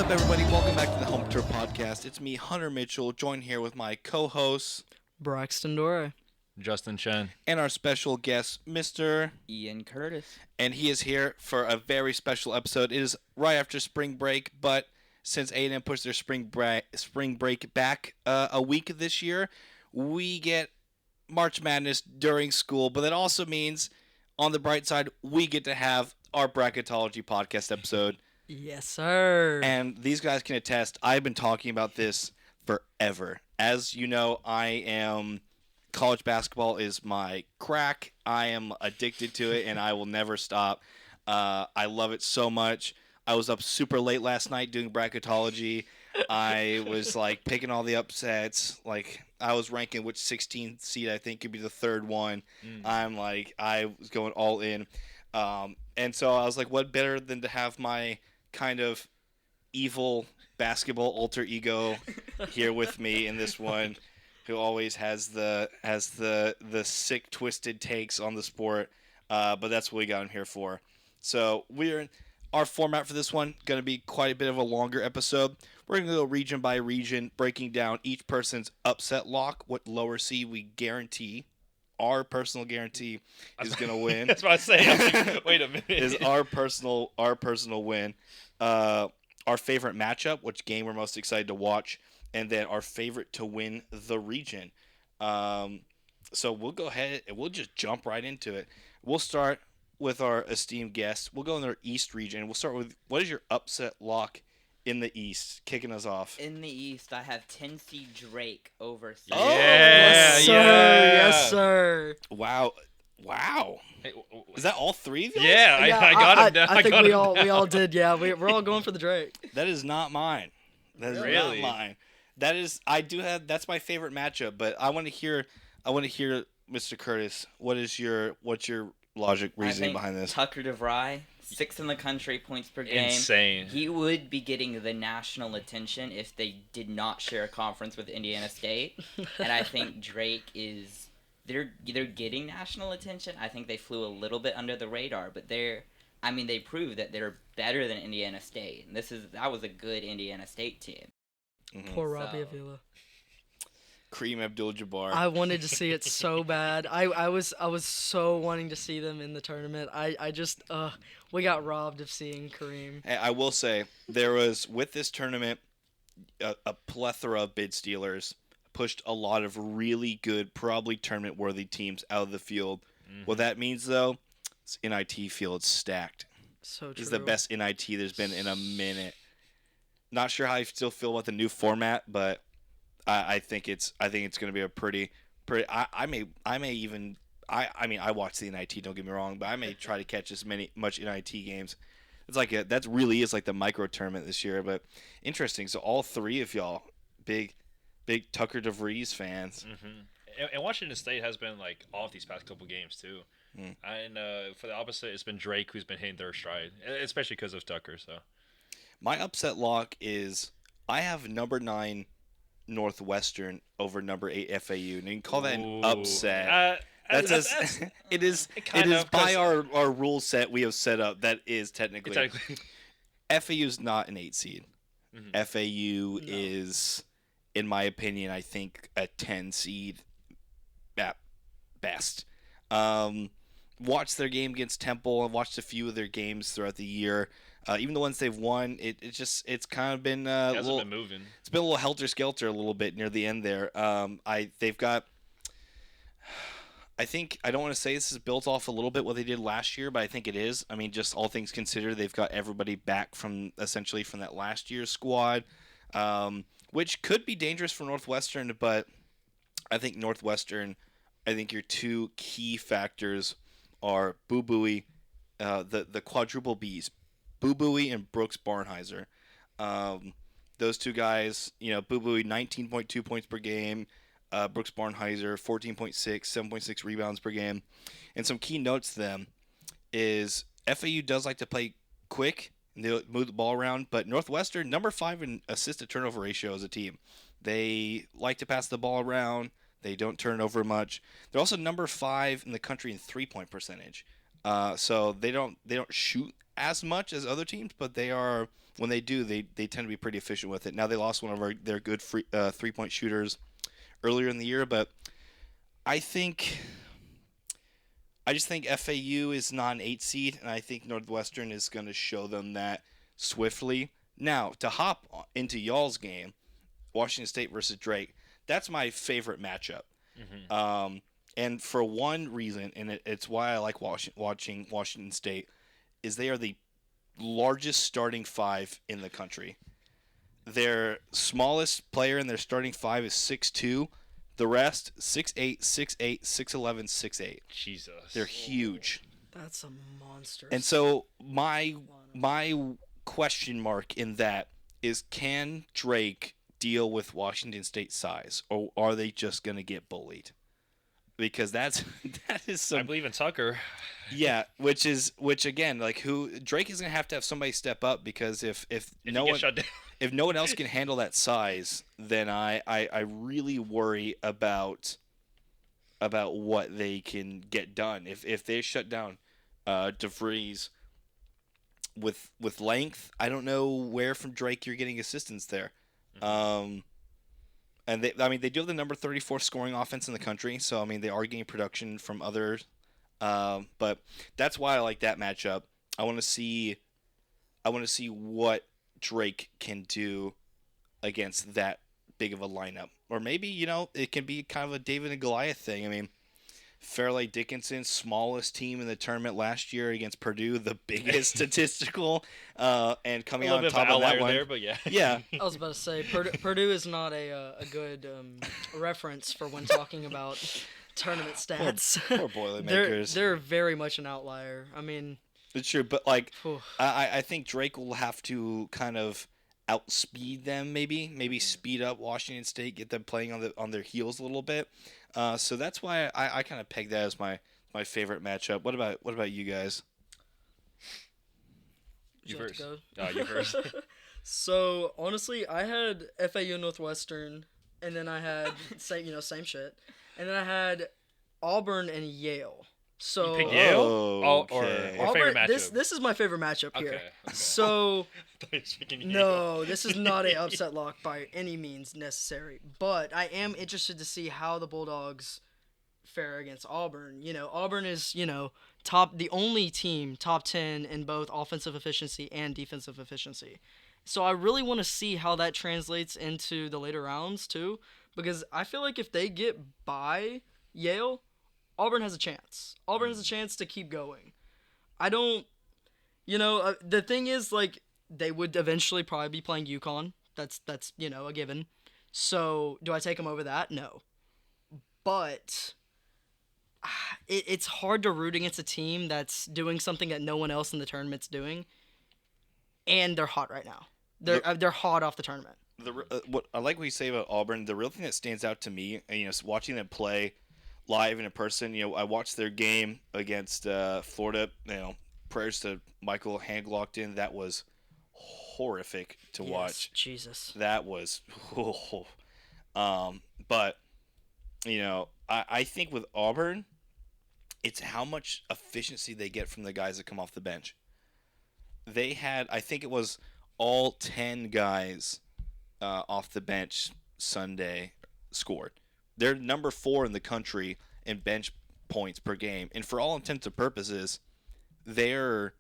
up, everybody? Welcome back to the Home Tour Podcast. It's me, Hunter Mitchell, joined here with my co-hosts, Braxton, Dore. Justin Chen. and our special guest, Mr. Ian Curtis. And he is here for a very special episode. It is right after spring break, but since A&M pushed their spring break back a week this year, we get March Madness during school, but that also means, on the bright side, we get to have our Bracketology podcast episode. Yes, sir. And these guys can attest, I've been talking about this forever. As you know, college basketball is my crack. I am addicted to it, and I will never stop. I love it so much. I was up super late last night doing bracketology. I was picking all the upsets. I was ranking which 16th seed I think could be the third one. I was going all in. And so I was like, what better than to have my kind of evil basketball alter ego here with me in this one, who always has the sick twisted takes on the sport, but that's what we got him here for. So our format for this one going to be quite a bit of a longer episode. We're going to go region by region, breaking down each person's upset lock, what lower seed we guarantee. Our personal guarantee is going to win. That's what I say. Wait a minute. Is our personal win. Our favorite matchup, which game we're most excited to watch, and then our favorite to win the region. So we'll go ahead and we'll just jump right into it. We'll start with our esteemed guests. We'll go in our East region. We'll start with, what is your upset lock in the East? Kicking us off. In the East, I have 10 seed Drake over. Oh, yes, sir. Yes, sir. Wow. Hey, Is that all three of you? Yeah, I got him down. I think we all did. Yeah, we're all going for the Drake. That is not mine. That is Really? not mine. That's my favorite matchup, but I want to hear Mr. Curtis, what's your logic reasoning behind this? Tucker DeVry, 6th in the country, points per game. Insane. He would be getting the national attention if they did not share a conference with Indiana State. And I think Drake is... They're getting national attention. I think they flew a little bit under the radar, but they proved that they're better than Indiana State. And that was a good Indiana State team. Mm-hmm. Poor Robbie Avila. Kareem Abdul-Jabbar. I wanted to see it so bad. I was so wanting to see them in the tournament. I just we got robbed of seeing Kareem. Hey, I will say, there was, with this tournament, a plethora of bid stealers pushed a lot of really good, probably tournament-worthy teams out of the field. Mm-hmm. What that means, though, is NIT field stacked. So true. This is the best NIT there's been in a minute. Not sure how I still feel about the new format, but I think it's going to be a pretty. I watch the NIT. Don't get me wrong, but I may try to catch much NIT games. It's that really is like the micro tournament this year. But interesting. So all three of y'all big Tucker DeVries fans. Mm-hmm. And Washington State has been off these past couple games too. Mm. And for the opposite, it's been Drake who's been hitting their stride, especially because of Tucker. So my upset lock is I have number 9 Northwestern over number 8 FAU. And you can call that an upset. It is by our rule set we have set up. That is technically. FAU is not an 8 seed. Mm-hmm. FAU is, in my opinion, I think a 10 seed at best. Watched their game against Temple. I've watched a few of their games throughout the year. Even the ones they've won, it's kind of been been moving. It's been a little helter skelter a little bit near the end there. They've got. I think I don't want to say this is built off a little bit what they did last year, but I think it is. I mean, just all things considered, they've got everybody back from that last year's squad, which could be dangerous for Northwestern. But I think Northwestern, your two key factors are Boo Buie, the quadruple Bs. Boo Buie and Brooks Barnhizer. Those two guys, Boo Buie 19.2 points per game, Brooks Barnhizer 14.6, 7.6 rebounds per game. And some key notes to them is FAU does like to play quick and they move the ball around, but Northwestern, number 5 in assist to turnover ratio as a team. They like to pass the ball around. They don't turn over much. They're also number 5 in the country in 3-point percentage. So they don't shoot as much as other teams, but they are when they do, they tend to be pretty efficient with it. Now they lost one of their good 3-point shooters earlier in the year, but I think I just think FAU is not an 8 seed, and I think Northwestern is going to show them that swiftly. Now, to hop into y'all's game, Washington State versus Drake, that's my favorite matchup. And for one reason, and it's why I like watching Washington State, is they are the largest starting five in the country. Their smallest player in their starting five is 6'2". The rest, 6'8", 6'8", 6'11", 6'8". Jesus. They're huge. That's a monster. And so my question mark in that is, can Drake deal with Washington State's size, or are they just going to get bullied? Because that is some. I believe in Tucker. Yeah, which again, like, who Drake is going to have somebody step up, because if no one Shut down. if no one else can handle that size, then I really worry about what they can get done. If they shut down DeVries with length, I don't know where from Drake you're getting assistance there. And they do have the number 34 scoring offense in the country, so they are getting production from others. But that's why I like that matchup. I want to see what Drake can do against that big of a lineup. Or maybe, it can be kind of a David and Goliath thing. Fairleigh Dickinson, smallest team in the tournament last year against Purdue, the biggest statistical, and coming out on top of that one. There, but yeah. Yeah. I was about to say Purdue is not a good reference for when talking about tournament stats. Poor Boilermakers. They're very much an outlier. It's true, but I think Drake will have to kind of outspeed them, maybe speed up Washington State, get them playing on their heels a little bit. So that's why I kind of peg that as my favorite matchup. What about you guys? You Would first. like to go? You first. So honestly, I had FAU Northwestern, and then I had same shit, and then I had Auburn and Yale. So You picked Yale? Okay. Or favorite matchup? This is my favorite matchup here. Okay. So I thought you were speaking Yale. no, this is not an upset lock by any means necessary. But I am interested to see how the Bulldogs fare against Auburn. Auburn is, the only team top 10 in both offensive efficiency and defensive efficiency. So I really want to see how that translates into the later rounds too, because I feel like if they get by Yale, Auburn has a chance. Auburn has a chance to keep going. I don't, the thing is, they would eventually probably be playing UConn. That's a given. So do I take them over that? No. But it's hard to root against a team that's doing something that no one else in the tournament's doing, and they're hot right now. They're hot off the tournament. What I like what you say about Auburn. The real thing that stands out to me, watching them play live and in person. I watched their game against Florida. Prayers to Michael Handlockton. That was horrific to watch. Jesus. That was. But I think with Auburn, it's how much efficiency they get from the guys that come off the bench. They had, I think it was all 10 guys off the bench Sunday scored. They're number 4 in the country in bench points per game, and for all intents and purposes, they're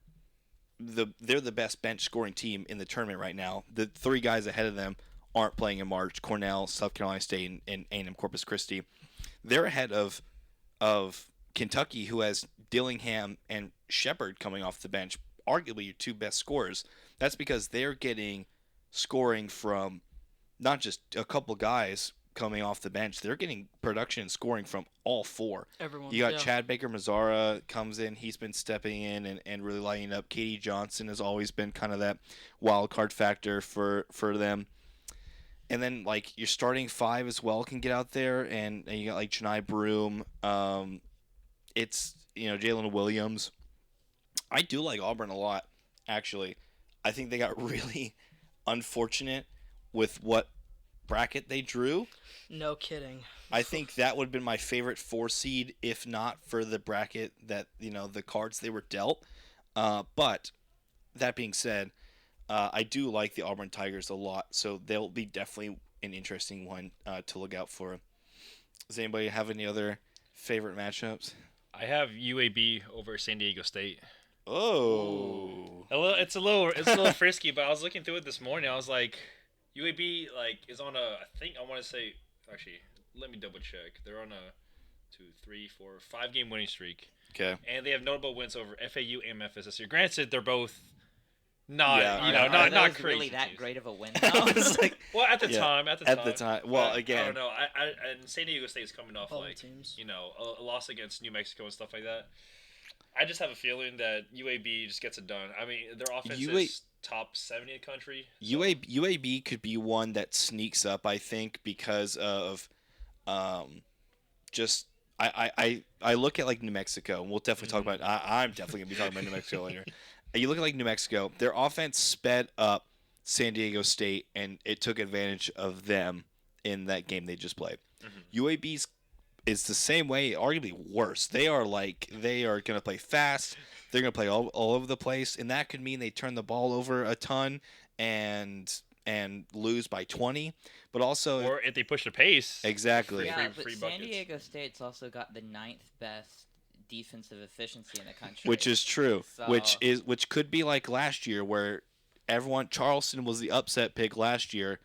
the best bench scoring team in the tournament right now. The 3 guys ahead of them aren't playing in March: Cornell, South Carolina State, and A&M Corpus Christi. They're ahead of Kentucky, who has Dillingham and Shepard coming off the bench, arguably your 2 best scorers. That's because they're getting scoring from not just a couple guys coming off the bench. They're getting production and scoring from all 4. Everyone. You got Chad Baker-Mazara comes in. He's been stepping in and really lighting up. Katie Johnson has always been kind of that wild card factor for them. And then, your starting 5 as well can get out there, and you got, Janai Broom. It's, Jalen Williams. I do like Auburn a lot, actually. I think they got really unfortunate with what bracket they drew. No kidding. I think that would have been my favorite 4 seed, if not for the bracket that, the cards they were dealt. But that being said, I do like the Auburn Tigers a lot, so they'll be definitely an interesting one to look out for. Does anybody have any other favorite matchups? I have UAB over San Diego State. Oh, It's a little frisky, but I was looking through it this morning. I was like, UAB is on a, I think I want to say, actually, let me double check. They're on a 2, 3, 4, 5 game winning streak, okay. and they have notable wins over FAU and Memphis this year. Granted, they're both not Are not those crazy. really that teams. great of a win? I was like, Well, at the Yeah, time, well, I again, don't know. And San Diego State's coming off All the teams. a loss against New Mexico and stuff like that. I just have a feeling that UAB just gets it done. I mean, their offense is top 70 in the country. So. UAB could be one that sneaks up, I think, because of just I look at like New Mexico, and we'll definitely talk about. I'm definitely gonna be talking about New Mexico later. You look at like New Mexico, their offense sped up San Diego State, and it took advantage of them in that game they just played. UAB's is the same way, arguably worse. They are gonna play fast. They're gonna play all over the place, and that could mean they turn the ball over a ton and lose by 20. But also, Or if they push the pace, exactly. Yeah, but free San buckets. Diego State's also got the 9th best defensive efficiency in the country. Which is true. So- Which could be like last year, where Charleston was the upset pick last year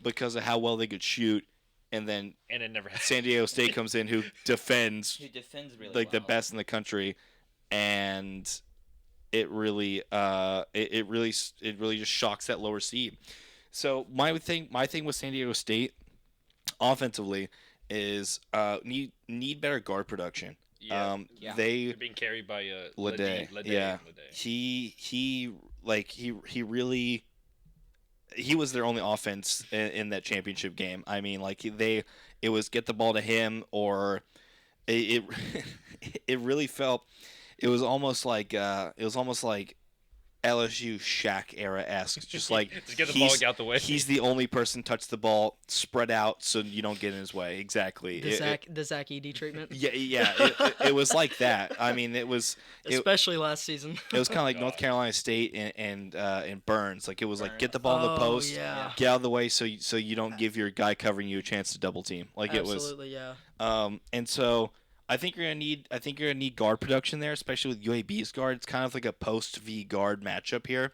because of how well they could shoot, and then and it never happened. San Diego State comes in who defends who defends really like the well. best in the country, and it really just shocks that lower seed. So my thing with San Diego State offensively is need better guard production. Yeah. Yeah. They're being carried by Lede. Yeah. He was their only offense in that championship game. I mean, like it was get the ball to him, or it really felt it was almost like LSU Shaq era esque, just like Just get the ball out the way. He's the only person touch the ball, spread out so you don't get in his way. Exactly. The Zach Edey treatment. Yeah. It was like that. I mean, it was Especially last season. It was kind of like North Carolina State and Burns. Like it was like get the ball in the post, yeah. get out of the way so you don't give your guy covering you a chance to double team. Like Absolutely, yeah. and so I think you're gonna need guard production there, especially with UAB's guard. It's kind of like a post V guard matchup here.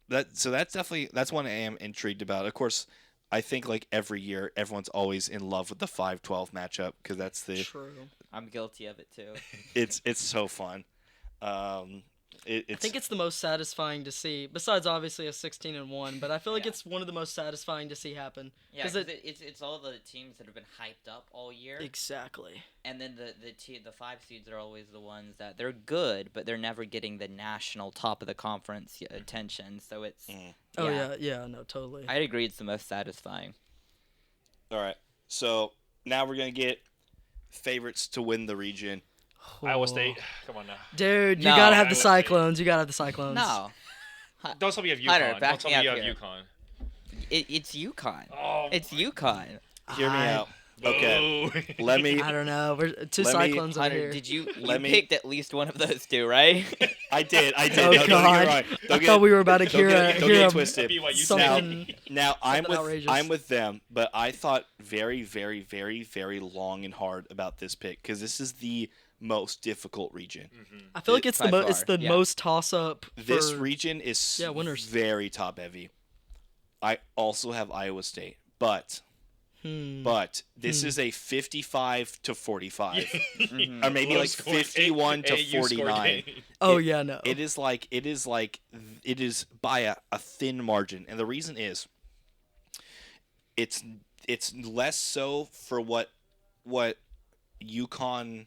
That's one I am intrigued about. Of course, I think like every year everyone's always in love with the 5-12 matchup because that's the True. I'm guilty of it too. it's so fun. I think it's the most satisfying to see, besides obviously a 16-1. But I feel like it's one of the most satisfying to see happen. Yeah, 'cause it's all the teams that have been hyped up all year, Exactly. and then the 5 seeds are always the ones that they're good, but they're never getting the national top of the conference attention. So it's Oh yeah, no, totally. I'd agree it's the most satisfying. All right. So now we're gonna get favorites to win the region. Iowa State. Come on now. Dude, you No. gotta have the Iowa State. Cyclones. You gotta have the Cyclones. No, Don't tell me you have Hunter, UConn. back Don't tell me me up you have here. UConn. it's UConn. Oh, It's UConn. Hear me out. Okay. boo. Let me. I don't know. We're two Let me- Cyclones over Hunter, here. did you Let me- picked at least one of those two, right? I did. Oh No, don't get me God! wrong. I thought we were about to don't hear get- don't hear get a- twisted. BYU something. Now I'm something outrageous. I'm with them, but I thought very, very, very, very long and hard about this pick because this is the most difficult region. I feel like it's By the far, yeah. most toss up. This region is winners. very top heavy. I also have Iowa State, but this is a 55 to 45, or maybe like 51 to 49. Oh yeah, no. It is by a thin margin, and the reason is it's less so for what UConn.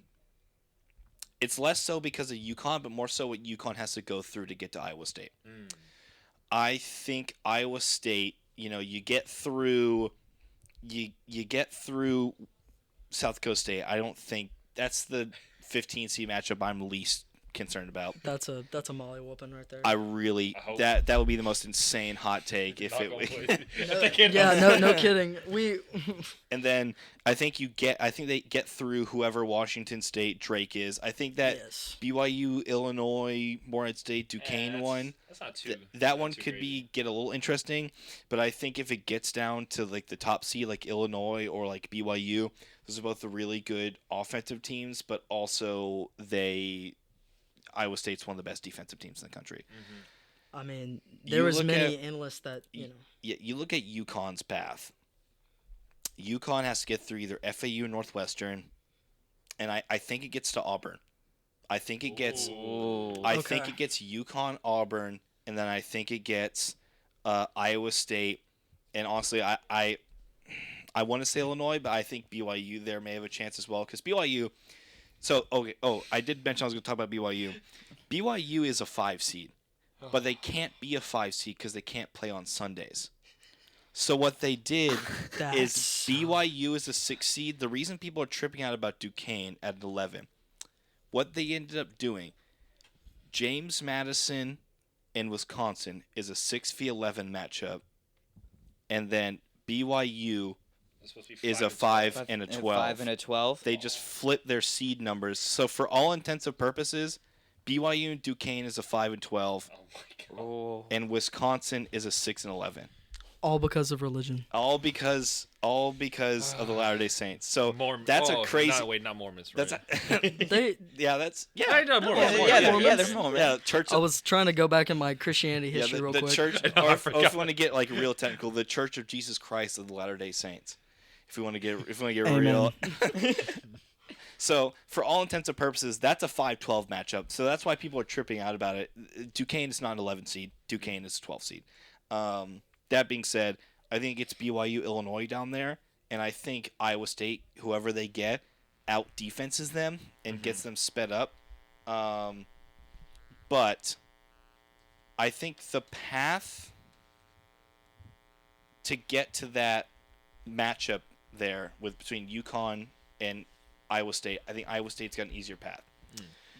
It's less so because of UConn, but more so what UConn has to go through to get to Iowa State. I think Iowa State, you get through South Coast State. I don't think that's the 15 seed matchup I'm least concerned about. That's a molly whooping right there. I really I hope. that would be the most insane hot take if Knock it on was. wood. If they can- Yeah, no kidding. And then I think they get through whoever Washington State Drake is. I think that yes. BYU, Illinois, Morehead State, Yeah, Duquesne that's- one. That's not too. That not one too could crazy. get a little interesting, but I think if it gets down to like the top seed, like Illinois or like BYU, those are both the really good offensive teams, but also Iowa State's one of the best defensive teams in the country. I mean, You there was look many at- analysts that Yeah, you look at UConn's path. UConn has to get through either FAU or Northwestern, and I think it gets to Auburn. I think it gets Ooh. I think Okay. it gets UConn, Auburn, and then I think it gets Iowa State. And honestly, I want to say Illinois, but I think BYU there may have a chance as well because BYU. So okay, I did mention I was going to talk about BYU. BYU is a 5 seed, but they can't be a 5 seed because they can't play on Sundays. So what they did is That's- BYU is a 6 seed. The reason people are tripping out about Duquesne at 11, what they ended up doing, James Madison and Wisconsin is a 6v11 matchup, and then BYU It's supposed to be is a 5 5 and a 12. 5 and a 12. They just flip their seed numbers. So for all intents and purposes, BYU and Duquesne is a 5 and 12, Oh my god. Oh. and Wisconsin is a 6 and 11. all because of religion. All because of the Latter-day Saints. So that's a Oh, crazy. Not Mormons. Right? That's They. I know Mormons. Yeah, Mormons. they're Mormons. Yeah, Church. I was trying to go back in my Christianity Yeah, history real the quick. church. I know, I Or if you forgot. want to get like real technical, the Church of Jesus Christ of the Latter-day Saints. If we want to get Amen. real. So for all intents and purposes, that's a 5-12 matchup. So that's why people are tripping out about it. Duquesne is not an 11 seed. Duquesne is a 12 seed. That being said, I think it's BYU, Illinois down there, and I think Iowa State, whoever they get, out defenses them and gets them sped up. But I think the path to get to that matchup there with between UConn and Iowa State, I think Iowa State's got an easier path.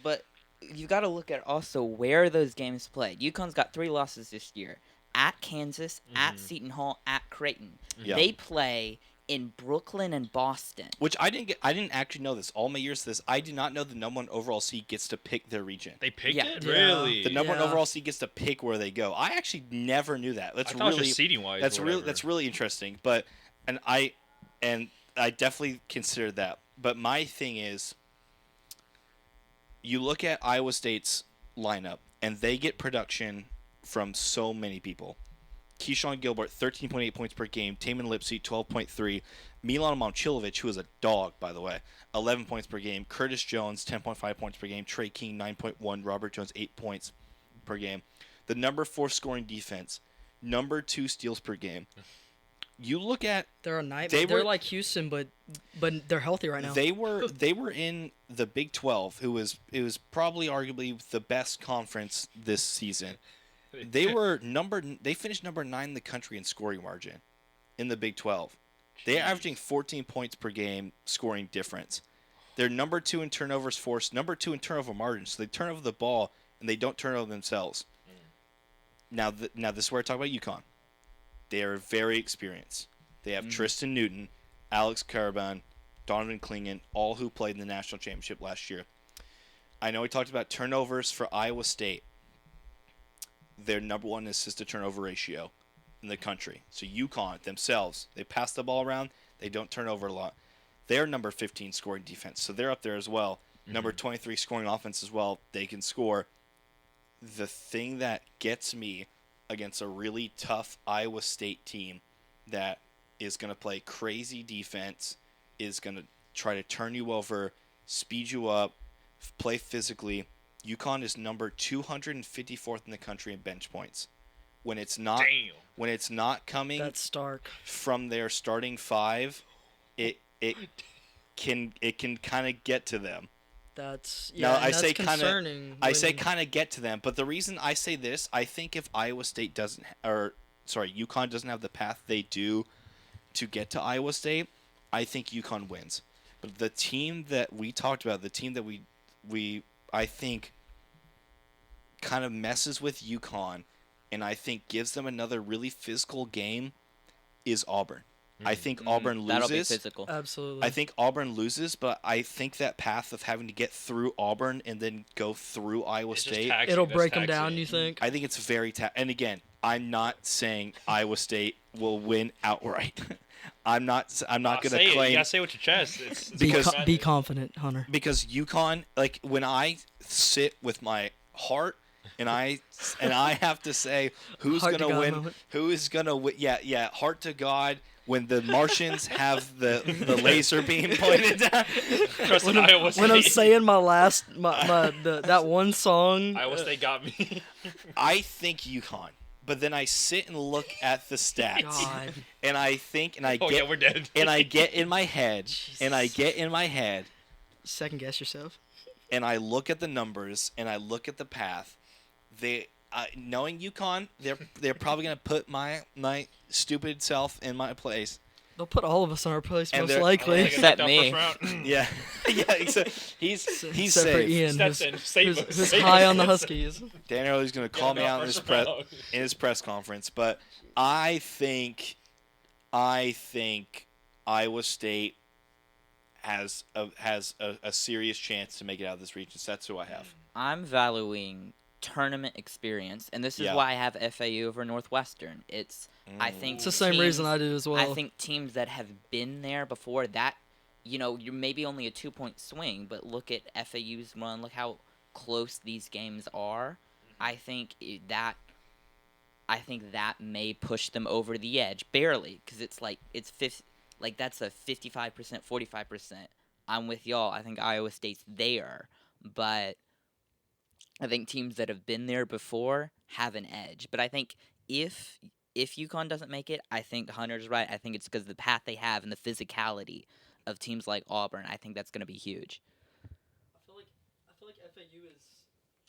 But you got to look at also where those games played. UConn's got 3 losses this year: at Kansas, at Seton Hall, at Creighton. Yeah. They play in Brooklyn and Boston. Which I didn't actually know this. All my years to this, I did not know the number 1 overall seed gets to pick their region. They picked Yeah. it? Yeah. Really? The number 1 Yeah. overall seed gets to pick where they go. I actually never knew that. That's I thought it was really just seating wise. that's really interesting. But I definitely considered that. But my thing is, you look at Iowa State's lineup, and they get production from so many people. Keyshawn Gilbert, 13.8 points per game. Taman Lipsy, 12.3. Milan Momcilovic, who is a dog, by the way, 11 points per game. Curtis Jones, 10.5 points per game. Trey King, 9.1. Robert Jones, 8 points per game. The number 4 scoring defense. Number 2 steals per game. You look at They're a nightmare. They They're were- like Houston, but they're healthy right now. they were in the Big 12, it was probably arguably the best conference this season. They finished number 9 in the country in scoring margin in the Big 12. They're averaging 14 points per game scoring difference. They're number 2 in turnovers forced, number 2 in turnover margin. So they turn over the ball and they don't turn over themselves. Now this is where I talk about UConn. They are very experienced. They have Tristan Newton, Alex Caraban, Donovan Klingen, all who played in the national championship last year. I know we talked about turnovers for Iowa State. Their number 1 assist to turnover ratio in the country. So UConn themselves, they pass the ball around, they don't turn over a lot. They're number 15 scoring defense, so they're up there as well. Number 23 scoring offense as well. They can score. The thing that gets me against a really tough Iowa State team that is going to play crazy defense, is going to try to turn you over, speed you up, play physically. UConn is number 254th in the country in bench points. When it's not coming That's stark. from their starting 5, it can kind of get to them. That's Now, yeah. I and that's say kinda- concerning. I say when- kind of get to them, but the reason I say this, I think if Iowa State UConn doesn't have the path they do to get to Iowa State, I think UConn wins. But the team that we talked about, the team that I think kind of messes with UConn, and I think gives them another really physical game, is Auburn. I think Auburn That'll be loses. physical. Absolutely. I think Auburn loses, but I think that path of having to get through Auburn and then go through Iowa It's just State, taxing. It'll That's break them down, taxing. you think? I think it's very and again, I'm not saying Iowa State will win outright. I'm not going to You claim gotta say it with your chest. It's Be confident, Hunter. because UConn, like when I sit with my heart and I have to say who's Heart to going to God win, moment. who is going to win. Yeah, heart to God. When the Martians have the laser beam pointed down, Trust in Iowa State. When I'm saying that one song, Iowa State got me. I think UConn. But then I sit and look at the stats, God. and I think, and I Oh get, yeah, we're dead. and I get in my head, Jesus. Second guess yourself. and I look at the numbers, and I look at the path. Knowing UConn, they're probably gonna put my stupid self in my place. They'll put all of us in our place, And most they're- likely. Except me. Yeah, yeah. He's Except for safe. Ian, who's, Stetson, save us, who's save high us. on the Huskies. Dan Early's gonna call me out in his press conference, but I think Iowa State has a serious chance to make it out of this region. So that's who I have. I'm valuing tournament experience, and this is Yeah. why I have FAU over Northwestern. I think It's the same reason I do as well. I think teams that have been there before that, you're maybe only a 2-point swing, but look at FAU's run. Look how close these games are. I think that may push them over the edge barely, because that's a 55%, 45%. I'm with y'all. I think Iowa State's there, but I think teams that have been there before have an edge. But I think if UConn doesn't make it, I think Hunter's right. I think it's because of the path they have and the physicality of teams like Auburn. I think that's going to be huge. I feel like FAU is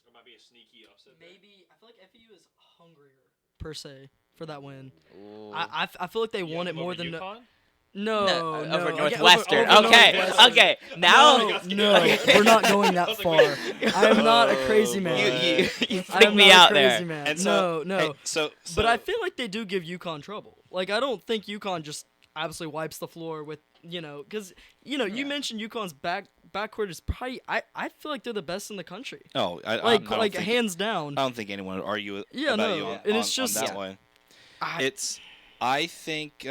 It might be a sneaky upset. maybe. I feel like FAU is hungrier per se for that win. Ooh. I feel like they want it more than UConn? no. Over Okay, Northwestern. over okay, Northwestern. okay. Now No, we're not going that was like, far. wait. I am not a crazy man. you I freak am me not out a crazy there. man. And so, no. hey, so But I feel like they do give UConn trouble. Like, I don't think UConn just absolutely wipes the floor with, because, you mentioned UConn's backcourt is probably, I feel like they're the best in the country. oh, I Like, don't think, hands down. I don't think anyone would argue Yeah, about no, you on, and it's on just- that Yeah. one. I- I think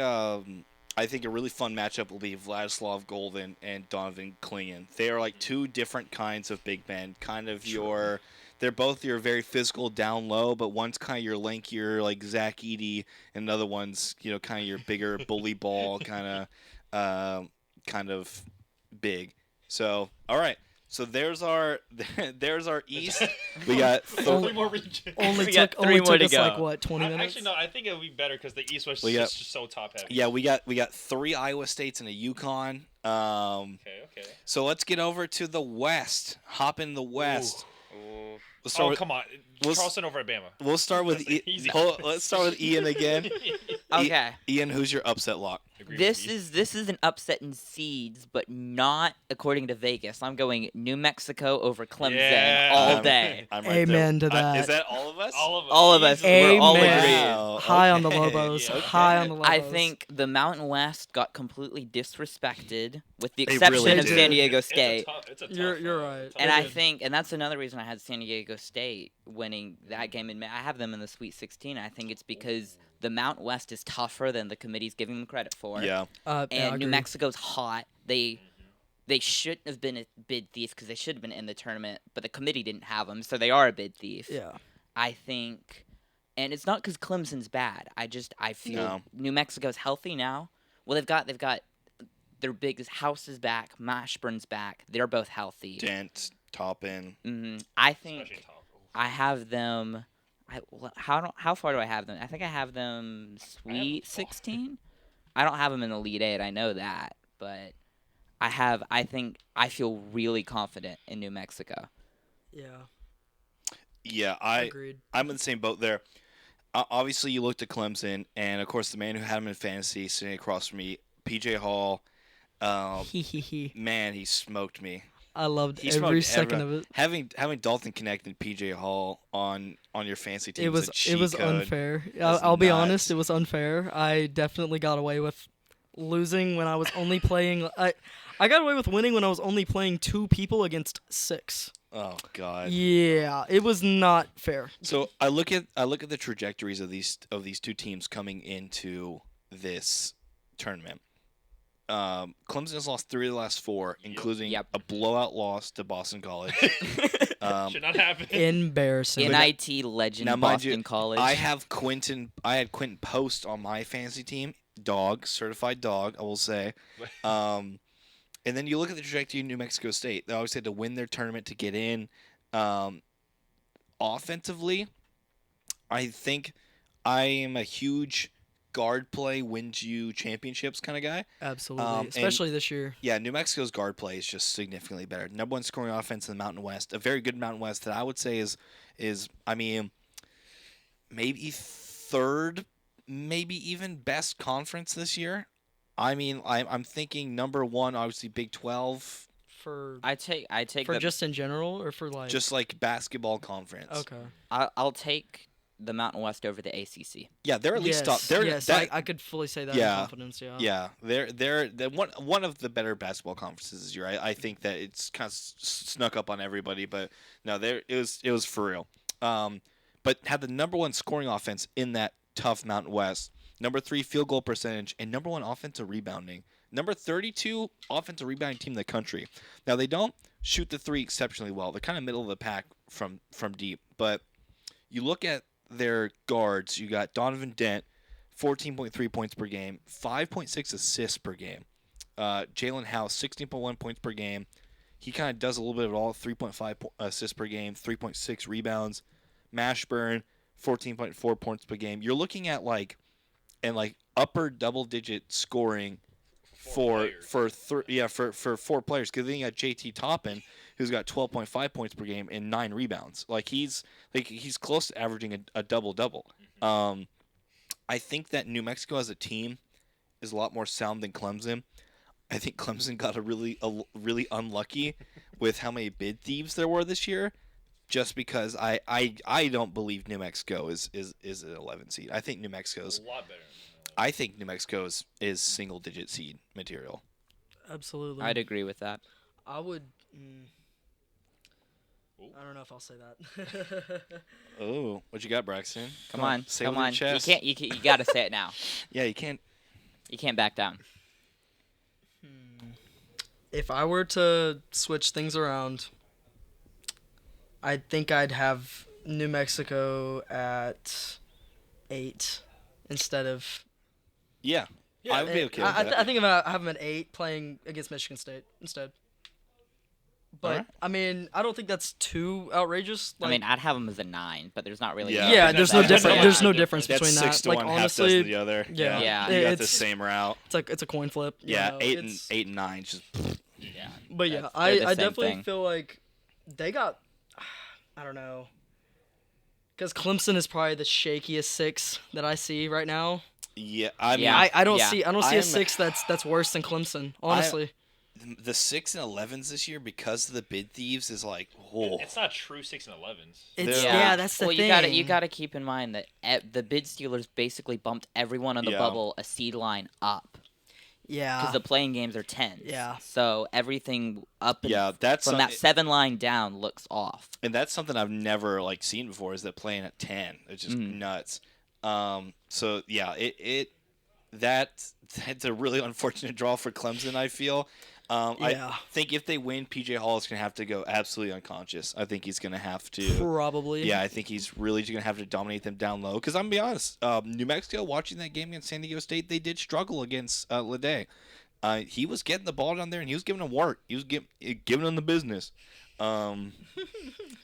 a really fun matchup will be Vladislav Golden and Donovan Clingan. They are like two different kinds of big men. They're both your very physical down low, but one's kind of your lankier like Zach Edey, and another one's kind of your bigger bully ball kind of big. So all right. So there's our East. We got Only- Three more regions. Only We took got three more to us go. like what 20 minutes. Actually, no. I think it would be better because the East was We got- just so top heavy. we got 3 Iowa States and a UConn. Okay. So let's get over to the West. Hop in the West. We'll start Oh, with, come on. we'll- Charleston over Alabama. We'll start with That's easy. let's start with Ian again. Okay. Ian, who's your upset lock? Agree This with is an upset in seeds, but not according to Vegas. I'm going New Mexico over Clemson Yeah. all day. I'm right Amen there. to that. Is that all of us? All of us. Amen. We're all Amen. agreed. Wow, High on the okay. Lobos. Yeah. High on the Lobos. I think the Mountain West got completely disrespected, with the They exception really of did. San Diego It's a State. It's a tough You're right. And They I did. think, and that's another reason I had San Diego State winning that game. And I have them in the Sweet 16. I think it's because the Mountain West is tougher than the committee's giving them credit for. Yeah. I And New agree. Mexico's hot. They shouldn't have been a bid thief because they should have been in the tournament, but the committee didn't have them, so they are a bid thief. Yeah. I think, and it's not because Clemson's bad. I feel No. New Mexico's healthy now. Well, they've got their biggest House is back, Mashburn's back. They're both healthy. Dent, Toppin. I think Especially top. I have them. How far do I have them? I think I have them Sweet 16. I don't have them in Elite 8. I know that, but I think I feel really confident in New Mexico. Yeah. Yeah, Agreed. I'm in the same boat there. Obviously, you looked at Clemson, and of course, the man who had him in fantasy sitting across from me, PJ Hall. He. Man, he smoked me. I loved He every smoked second of it. Having Dalton Connect and PJ Hall on your fantasy team It was a cheat code. unfair. That's I'll be nuts. honest, it was unfair. I definitely got away with losing when I was only playing. I got away with winning when I was only playing 2 people against 6. Oh God. Yeah, it was not fair. So I look at the trajectories of these 2 teams coming into this tournament. Clemson has lost 3 of the last 4, including Yep. a blowout loss to Boston College. Should not happen. Embarrassing. NIT legend Now, mind Boston you, College. I had Quentin Post on my fantasy team. Certified dog, I will say. And then you look at the trajectory of New Mexico State. They always had to win their tournament to get in. Offensively, I think I am a huge guard play wins you championships kind of guy. Absolutely, and- especially this year. Yeah, New Mexico's guard play is just significantly better. Number 1 scoring offense in the Mountain West. A very good Mountain West that I would say is maybe 3rd, maybe even best conference this year. I'm thinking number 1, obviously Big 12, For I take for the, just in general or for like just like basketball conference. okay. I'll take the Mountain West over the ACC. Yeah, they're at least top. Yes, They're yes, that, I could fully say that Yeah. in confidence. Yeah. yeah, they're one of the better basketball conferences this year. I think that it's kind of snuck up on everybody, but no, it was for real. But had the number 1 scoring offense in that tough Mountain West, number 3 field goal percentage, and number 1 offensive rebounding. Number 32 offensive rebounding team in the country. Now they don't shoot the 3 exceptionally well. They're kind of middle of the pack from deep. But you look at their guards. You got Donovan Dent, 14.3 points per game, 5.6 assists per game. Jalen House, 16.1 points per game. He kind of does a little bit of it all. 3.5 assists per game, 3.6 rebounds. Mashburn, 14.4 points per game. You're looking at upper double-digit scoring for 4 players. Because then you got JT Toppin, who's got 12.5 points per game and 9 rebounds. He's close to averaging a double-double. I think that New Mexico as a team is a lot more sound than Clemson. I think Clemson got really unlucky with how many bid thieves there were this year. Just because I don't believe New Mexico is an 11 seed. I think New Mexico's A lot better. I think New Mexico is single digit seed material. Absolutely. I'd agree with that. I would. Ooh. I don't know if I'll say that. Oh, what you got, Braxton? Come on, say come it with your on. chest. You got to say it now. Yeah, you can't. You can't back down. If I were to switch things around, I think I'd have New Mexico at 8 instead of. Yeah, I would be okay with that. I think I have them at 8 playing against Michigan State instead. But Alright. I mean, I don't think that's too outrageous. I mean, I'd have them as a 9, but there's not really. Yeah. yeah, there's no That's difference. not There's no much difference That's between 6 that. to Like 1, half dozen honestly, to the other. yeah, Yeah. You got the it's same route. it's a coin flip. you Yeah, know, 8 it's- and 9. Just Yeah. But yeah, They're I the same definitely thing. feel like they got. I don't know. Because Clemson is probably the shakiest 6 that I see right now. yeah. I mean, Yeah. I don't see I'm- a 6 that's worse than Clemson. Honestly, the 6 and 11s this year because of the bid thieves is like, oh, It's not true 6 and 11s. it's Yeah. yeah, that's the well, thing. you gotta keep in mind that the bid stealers basically bumped everyone on the Yeah. bubble a seed line up yeah. because the playing games are 10s. Yeah. So everything up and yeah. That's from that 7 line down looks off. and that's something I've never seen before is that playing at 10. It's just nuts. So yeah, that's a really unfortunate draw for Clemson, I feel. Yeah. I think if they win, PJ Hall is going to have to go absolutely unconscious. I think he's going to have to. Probably. Yeah, I think he's really going to have to dominate them down low. Because I'm going to be honest, New Mexico, watching that game against San Diego State, they did struggle against Lede. He was getting the ball down there, and he was giving them work. He was giving them the business.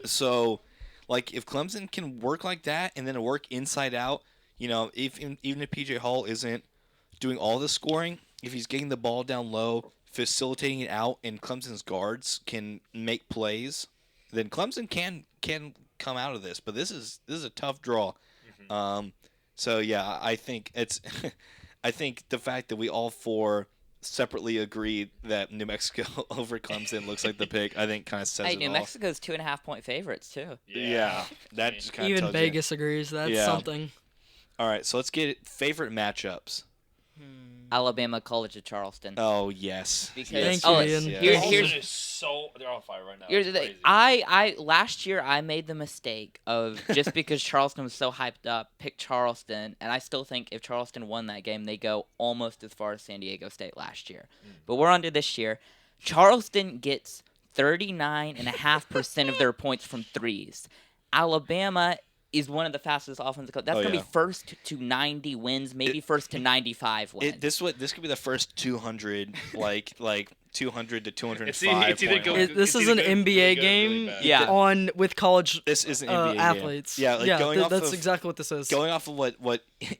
So, if Clemson can work like that and then work inside out, even if PJ Hall isn't doing all the scoring, if he's getting the ball down low, facilitating it out, and Clemson's guards can make plays, then Clemson can come out of this. But this is a tough draw. So yeah, I think it's I think the fact that we all 4 separately agreed that New Mexico over Clemson looks like the pick. I think kind of says Hey, it New all. Mexico's 2.5-point favorites too. Yeah, that just kind of Even tells Vegas agrees. That's Yeah. something. you. All right, so let's get favorite matchups. Alabama College of Charleston. Oh yes, Because- yes, Thank you, yes, Ian. yes. Here- Charleston here's- is so they're on fire right now. Here's the It's thing. crazy. I last year I made the mistake of just because Charleston was so hyped up, pick Charleston, and I still think if Charleston won that game, they go almost as far as San Diego State last year. But we're on to this year. Charleston gets 39.5% of their points from threes. Alabama is one of the fastest offensive. That's Oh, gonna yeah. be first to 90 wins, maybe first to 95 wins. This could be the first 200 like 200 to 205. It's either point go- line. This It's is either an good, NBA really good, really game bad. Yeah. with college This is an NBA game. athletes. Yeah, like going off that's of- exactly what this is. Going off of what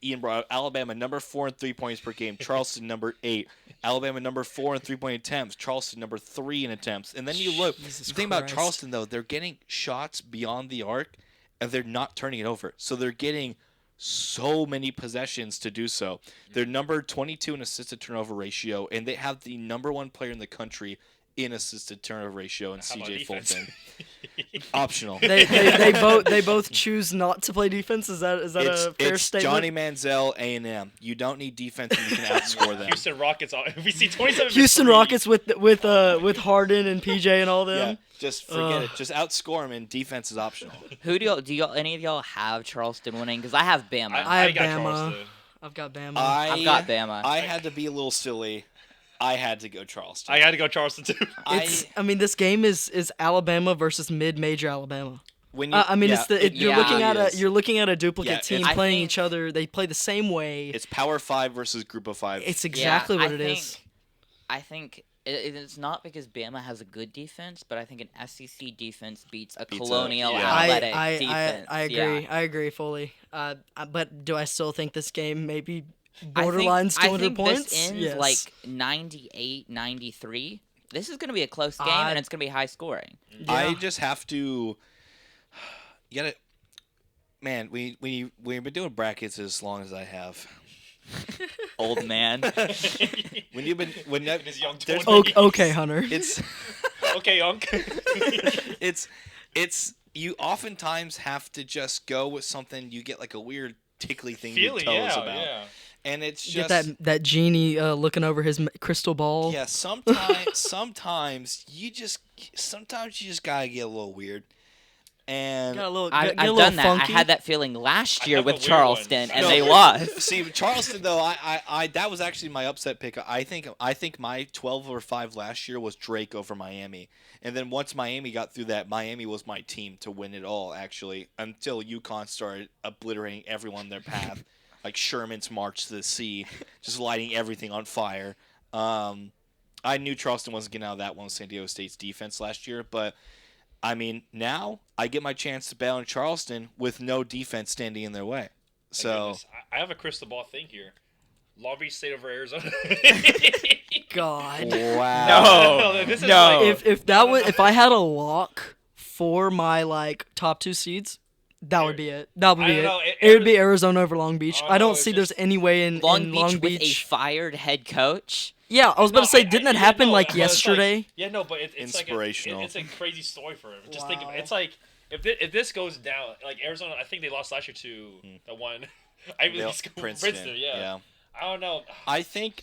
Ian brought up, Alabama number 4 in 3 points per game, Charleston number 8. Alabama number 4 in 3-point attempts, Charleston number 3 in attempts. And then you look, Jesus the thing about Christ. Charleston though, they're getting shots beyond the arc, and they're not turning it over. So they're getting so many possessions to do so. They're number 22 in assisted turnover ratio, and they have the number 1 player in the country in assisted turnover ratio in How about CJ defense? Fulton. Optional. they both choose not to play defense. Is that a fair it's statement? Johnny Manziel, A&M. You don't need defense, and you can outscore them. Houston Rockets. We see 27. Houston Rockets with Harden and PJ and all Yeah, them. just forget it. Just outscore them, and defense is optional. Who do y'all? Any of y'all have Charleston winning? Because I have Bama. I have got Bama. Charleston. I've got Bama. I've got Bama. I had to be a little silly. I had to go Charleston. I got to go Charleston too. I mean, this game is Alabama versus mid-major Alabama. when you, I mean, yeah, you're yeah, looking at it is. a duplicate Yeah, team it's- I playing think- each other. They play the same way. It's Power 5 versus Group of 5. It's exactly Yeah, what it is. I think it's not because Bama has a good defense, but I think an SEC defense beats a Colonial yeah. Athletic I defense. agree. Yeah. I agree fully. But do I still think this game maybe I think- borderlines 200 I think points? This ends Yes. like 98-93. This is going to be a close game, I- and it's going to be high scoring. I Yeah. just have to. You gotta. Man, we've been doing brackets as long as I have. Old man. When you've been when In his young there's 20s. Okay, Hunter. it's Okay, Unc. it's you oftentimes have to just go with something you get like a weird tickly thing Feeling, in your toes yeah, about, yeah. and it's Get just that genie looking over his crystal ball. yeah. Sometimes you just gotta get a little weird, and Got a little, I've get a little done that. funky. I had that feeling last I year have a with weird Charleston, one. and No. they lost. See, Charleston though, I that was actually my upset pick. I think my 12-5 last year was Drake over Miami, and then once Miami got through that, Miami was my team to win it all. Actually, until UConn started obliterating everyone in their path, like Sherman's March to the Sea, just lighting everything on fire. I knew Charleston wasn't getting out of that one with San Diego State's defense last year, but I mean now I get my chance to bet on Charleston with no defense standing in their way. So. Goodness, I have a crystal ball thing here. Long Beach State over Arizona. God. Wow. No, this is No. like, If I had a lock for my like top 2 seeds, that would be it. That would I be don't it. know, It would be Arizona over Long Beach. Oh, I no, don't it's see just- there's any way in Long in Beach Long with a Beach. fired head coach. Yeah, I was about to say, didn't that happen no, like but it's yesterday? yeah, no, but it's Inspirational. Like it's a crazy story for him. Just think of Wow. it. It's like if this goes down, like Arizona, I think they lost last year to the one Ivy Yep, League school, Princeton. Yeah. I don't know. I think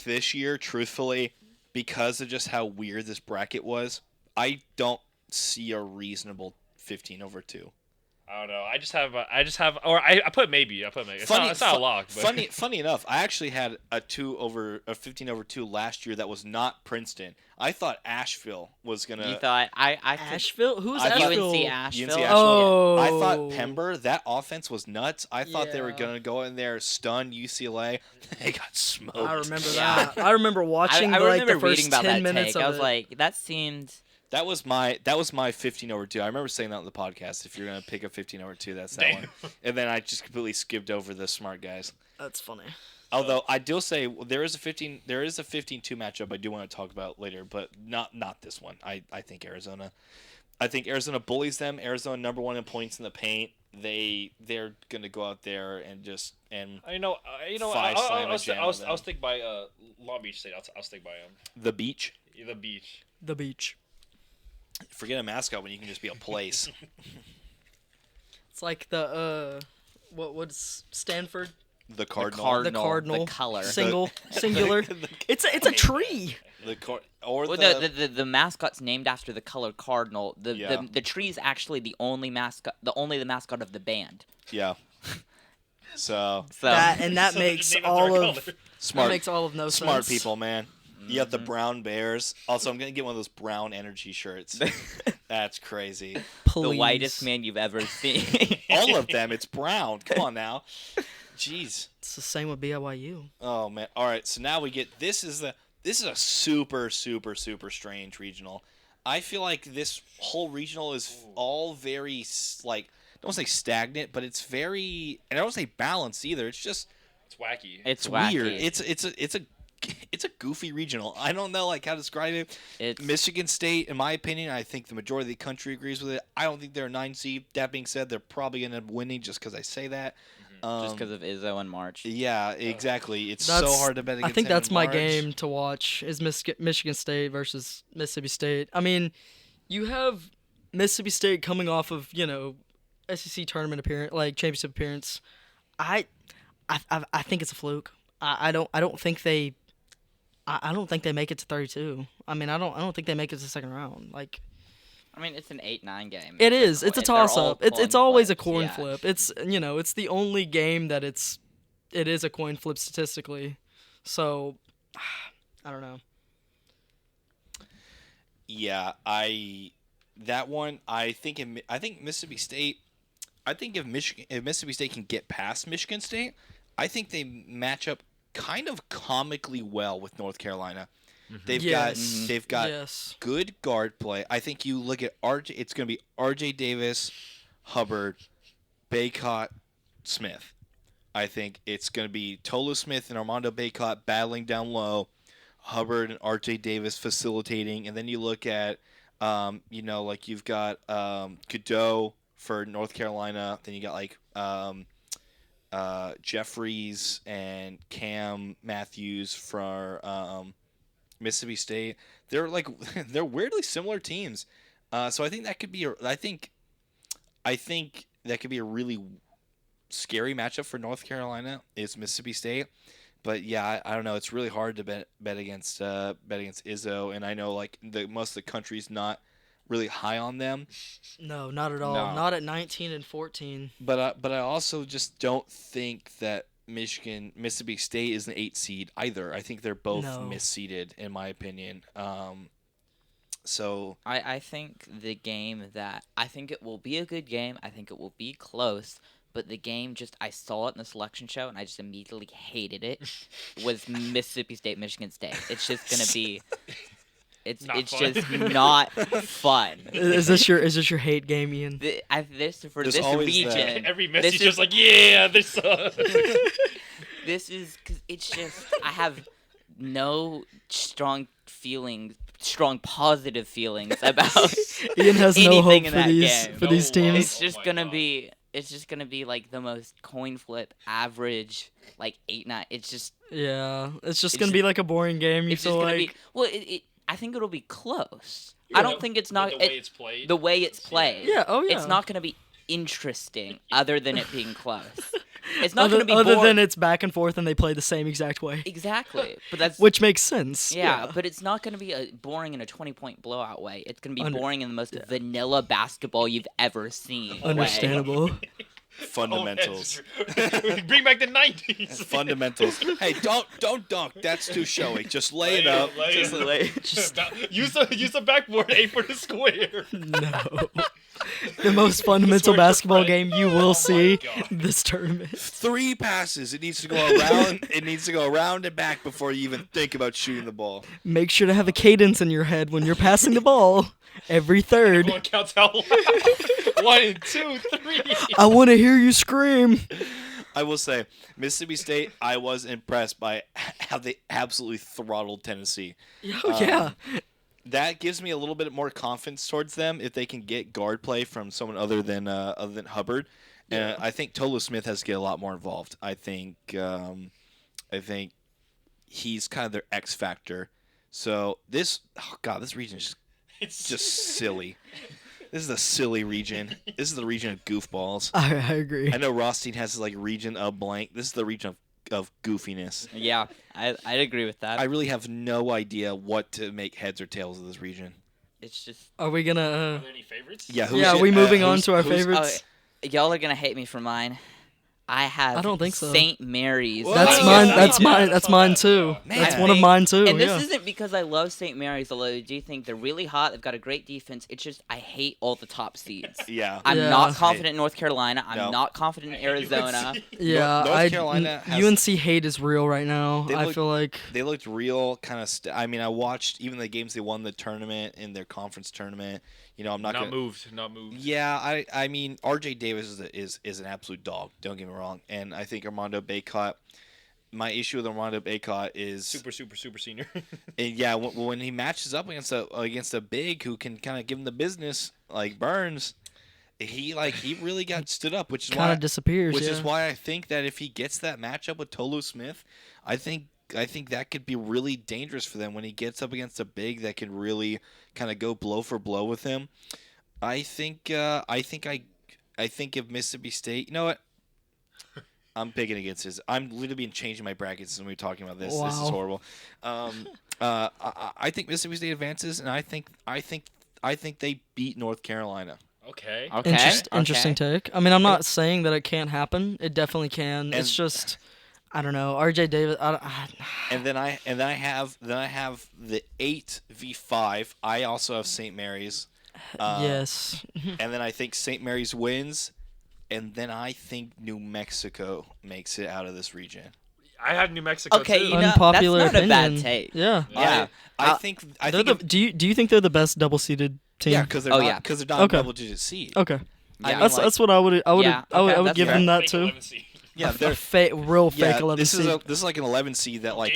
this year, truthfully, because of just how weird this bracket was, I don't see a reasonable 15/2. I don't know. I just have, or I put maybe. It's not a lock. But. Funny enough, I actually had a 15/2 last year that was not Princeton. I thought Asheville was gonna. You thought I could Asheville? Who's I thought- Asheville? UNC Asheville. UNC Asheville. Oh. I thought Pember, that offense was nuts. I thought they were Yeah. gonna go in there, stun UCLA. They got smoked. I remember Yeah. that. I remember watching I like remember the first reading about 10 that minutes take. of I was it. like, that seemed. That was my 15/2. I remember saying that on the podcast. If you're gonna pick a 15/2, that's that Damn. one. And then I just completely skipped over the smart guys. That's funny. Although I do say there is a 15/2 matchup I do want to talk about later, but not this one. I think Arizona. I think Arizona bullies them. Arizona number 1 in points in the paint. They're gonna go out there and just You know, Five slam and jam on I'll them. stick by Long Beach State. I'll stick by the beach. the beach. The beach. Forget a mascot when you can just be a place. It's like the what's Stanford? The Cardinal. The cardinal. The color. Singular. It's a tree. Or Well, the mascot's named after the color cardinal. The tree's actually the only mascot of the band. yeah. So That So makes they just named it all their of color. smart, that makes all of no smart sense. people, man. You have the brown bears. Also, I'm gonna get one of those brown energy shirts. That's crazy. Please. The whitest man you've ever seen. All of them. It's brown. Come on now. Jeez. It's the same with BYU. Oh man. All right. So now we get this is a super strange regional. I feel like this whole regional is all very like I don't want to say stagnant, but it's very and I don't say balanced either. It's just It's wacky. It's weird. wacky. It's a goofy regional. I don't know like how to describe it. It's Michigan State, in my opinion, I think the majority of the country agrees with it. I don't think they're a 9 seed. That being said, they're probably going to end up winning just because I say that. just because of Izzo and March. Yeah, exactly. It's so That's- hard to bet against I think them that's in my March. game to watch is Michigan State versus Mississippi State. I mean, you have Mississippi State coming off of, SEC tournament appearance, like championship appearance. I think it's a fluke. I don't think they make it to 32. I mean, I don't think they make it to the second round. Like I mean, it's an 8-9 game. it is. It's a They're all toss up. It's coin always a flips, coin yeah. flip. It's it's the only game that it is a coin flip statistically. So I don't know. Yeah, I think Mississippi State. I think if Mississippi State can get past Michigan State, I think they match up kind of comically well with North Carolina. They've Yes. got Yes. good guard play. I think you look at RJ. It's going to be RJ Davis, Hubbard, Baycott, Smith. I think it's going to be Tolu Smith and Armando Baycott battling down low, Hubbard and RJ Davis facilitating, and then you look at, like you've got Godot for North Carolina. Then you got like Jeffries and Cam Matthews for Mississippi State. They're they're weirdly similar teams. So I think that could be I think that could be a really scary matchup for North Carolina is Mississippi State. But yeah, I don't know. It's really hard to bet against Izzo, and I know like most of the country's not really high on them. No, not at all. No. Not at 19 and 14. But I also just don't think that Mississippi State is an 8 seed either. I think they're both No. misseeded in my opinion. So I think I think it will be a good game. I think it will be close. But the game I saw it in the selection show and I just immediately hated it. Was Mississippi State, Michigan State. It's just gonna be. It's Not fun. just not fun. Is this your hate game, Ian? This There's always region. Every this message is- just like, yeah, this. This is because it's just I have no strong positive feelings about Ian has no anything hope in for that these game. for these No, teams. It's just my gonna God. be. It's just gonna be like the most coin flip average, like 8-9. It's just. Yeah, it's just It's gonna just- be like a boring game. You It's just feel gonna like be. Well, I think it'll be close. I don't think it's not. the way it's played. The way it's played. Yeah, oh, yeah. It's not gonna be interesting, other than it being close. It's not other, gonna be other boring. than it's back and forth and they play the same exact way, Exactly, but that's. which makes sense. Yeah, but it's not going to be boring in a 20-point blowout way. It's going to be boring in the most vanilla basketball you've ever seen. way. Understandable. fundamentals. Bring back the 90s. Fundamentals. Hey, don't dunk. That's too showy. Just lay it up. Lay Just it. lay. use the backboard, aim for the square. No. The most fundamental Sword basketball spread. game you will see God. this tournament. 3 passes. It needs to go around. It needs to go around and back before you even think about shooting the ball. Make sure to have a cadence in your head when you're passing the ball every third. Everyone counts out loud. 1, 2, 3. I want to hear you scream. I will say, Mississippi State, I was impressed by how they absolutely throttled Tennessee. Oh, yeah. that gives me a little bit more confidence towards them if they can get guard play from someone other than Hubbard. And I think Tolu Smith has to get a lot more involved. I think he's kind of their X factor. So this region is just silly. This is a silly region. This is the region of goofballs. I agree. I know Rothstein has like region of blank. This is the region of goofiness. Yeah, I'd agree with that. I really have no idea what to make heads or tails of this region. It's just Are we gonna? Are there any favorites? Yeah, Are we moving on to our who's- favorites? y'all are gonna hate me for mine. I have I don't think so. St. Mary's. Whoa. That's Oh, mine. yeah, That's yeah, mine. I That's saw mine that. too. Man. That's one of mine too. And this yeah. isn't because I love St. Mary's, although I do think they're really hot. They've got a great defense. It's just I hate all the top seeds. Yeah. I'm Yeah. not confident in North Carolina. I'm No. not confident in Arizona. Yeah, North Carolina has- UNC hate is real right now. They I look- feel like They looked real kind of. I mean, I watched even the games they won the tournament in their conference tournament. You know, I'm not Not gonna. moved. Not moved. Yeah, I mean, R.J. Davis is an absolute dog. Don't get me wrong, and I think Armando Bacot. My issue with Armando Bacot is Super senior. and yeah, when he matches up against a big who can kind of give him the business like Burns, he really got stood up, which is kind why of disappears. which yeah. is why I think that if he gets that matchup with Tolu Smith, I think that could be really dangerous for them when he gets up against a big that can really kind of go blow for blow with him. I think if Mississippi State, you know what? I'm picking against this. I'm literally changing my brackets when we're talking about this. This is Wow. horrible. I think Mississippi State advances, and I think they beat North Carolina. Okay. Okay. Interesting take. I mean, I'm not saying that it can't happen. It definitely can. It's And- just, I don't know. RJ Davis. And then I have the 8v5. I also have St. Mary's. Yes. And then I think St. Mary's wins, and then I think New Mexico makes it out of this region. I have New Mexico Okay, too. you know, Unpopular that's not opinion. a bad take. Yeah. Yeah. I think They're the, do you think they're the best double seeded team? yeah, because they're Oh, not yeah. because they're not Okay. a double-digit seed. Okay. I mean, That's like- that's what I would Yeah, I would okay, that's give fair. them that Fake too. 11 seed. Yeah, A they're real fake 11 this seed. is like an 11 seed that like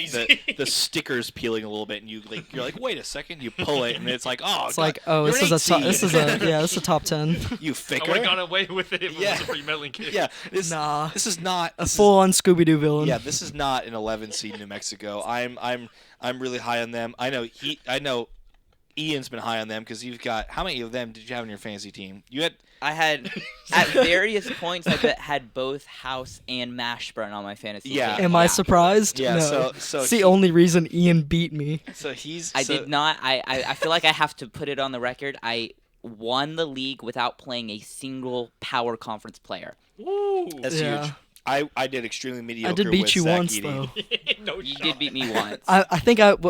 the sticker's peeling a little bit, and you're like, wait a second, you pull it, and it's like, oh, It's God, like, oh, you're this an is a 8 this is seed. this is a top 10. You I faker. would have gone away with it if it Yeah. wasn't for you meddling kid. Yeah, this Nah. this is not A this is- full on Scooby Doo villain. Yeah, this is not an 11 seed New Mexico. I'm really high on them. I know Ian's been high on them because you've got how many of them did you have on your fantasy team? You had I had at various points I had both House and Mashburn on my fantasy Yeah. team. Am I surprised? Yeah, No. so it's the he- only reason Ian beat me. so he's I so- did not. I feel like I have to put it on the record. I won the league without playing a single power conference player. Woo. That's Yeah. huge. I did extremely mediocre. I did beat with you Zach once Edey. though. No You shot. did beat me once. I think it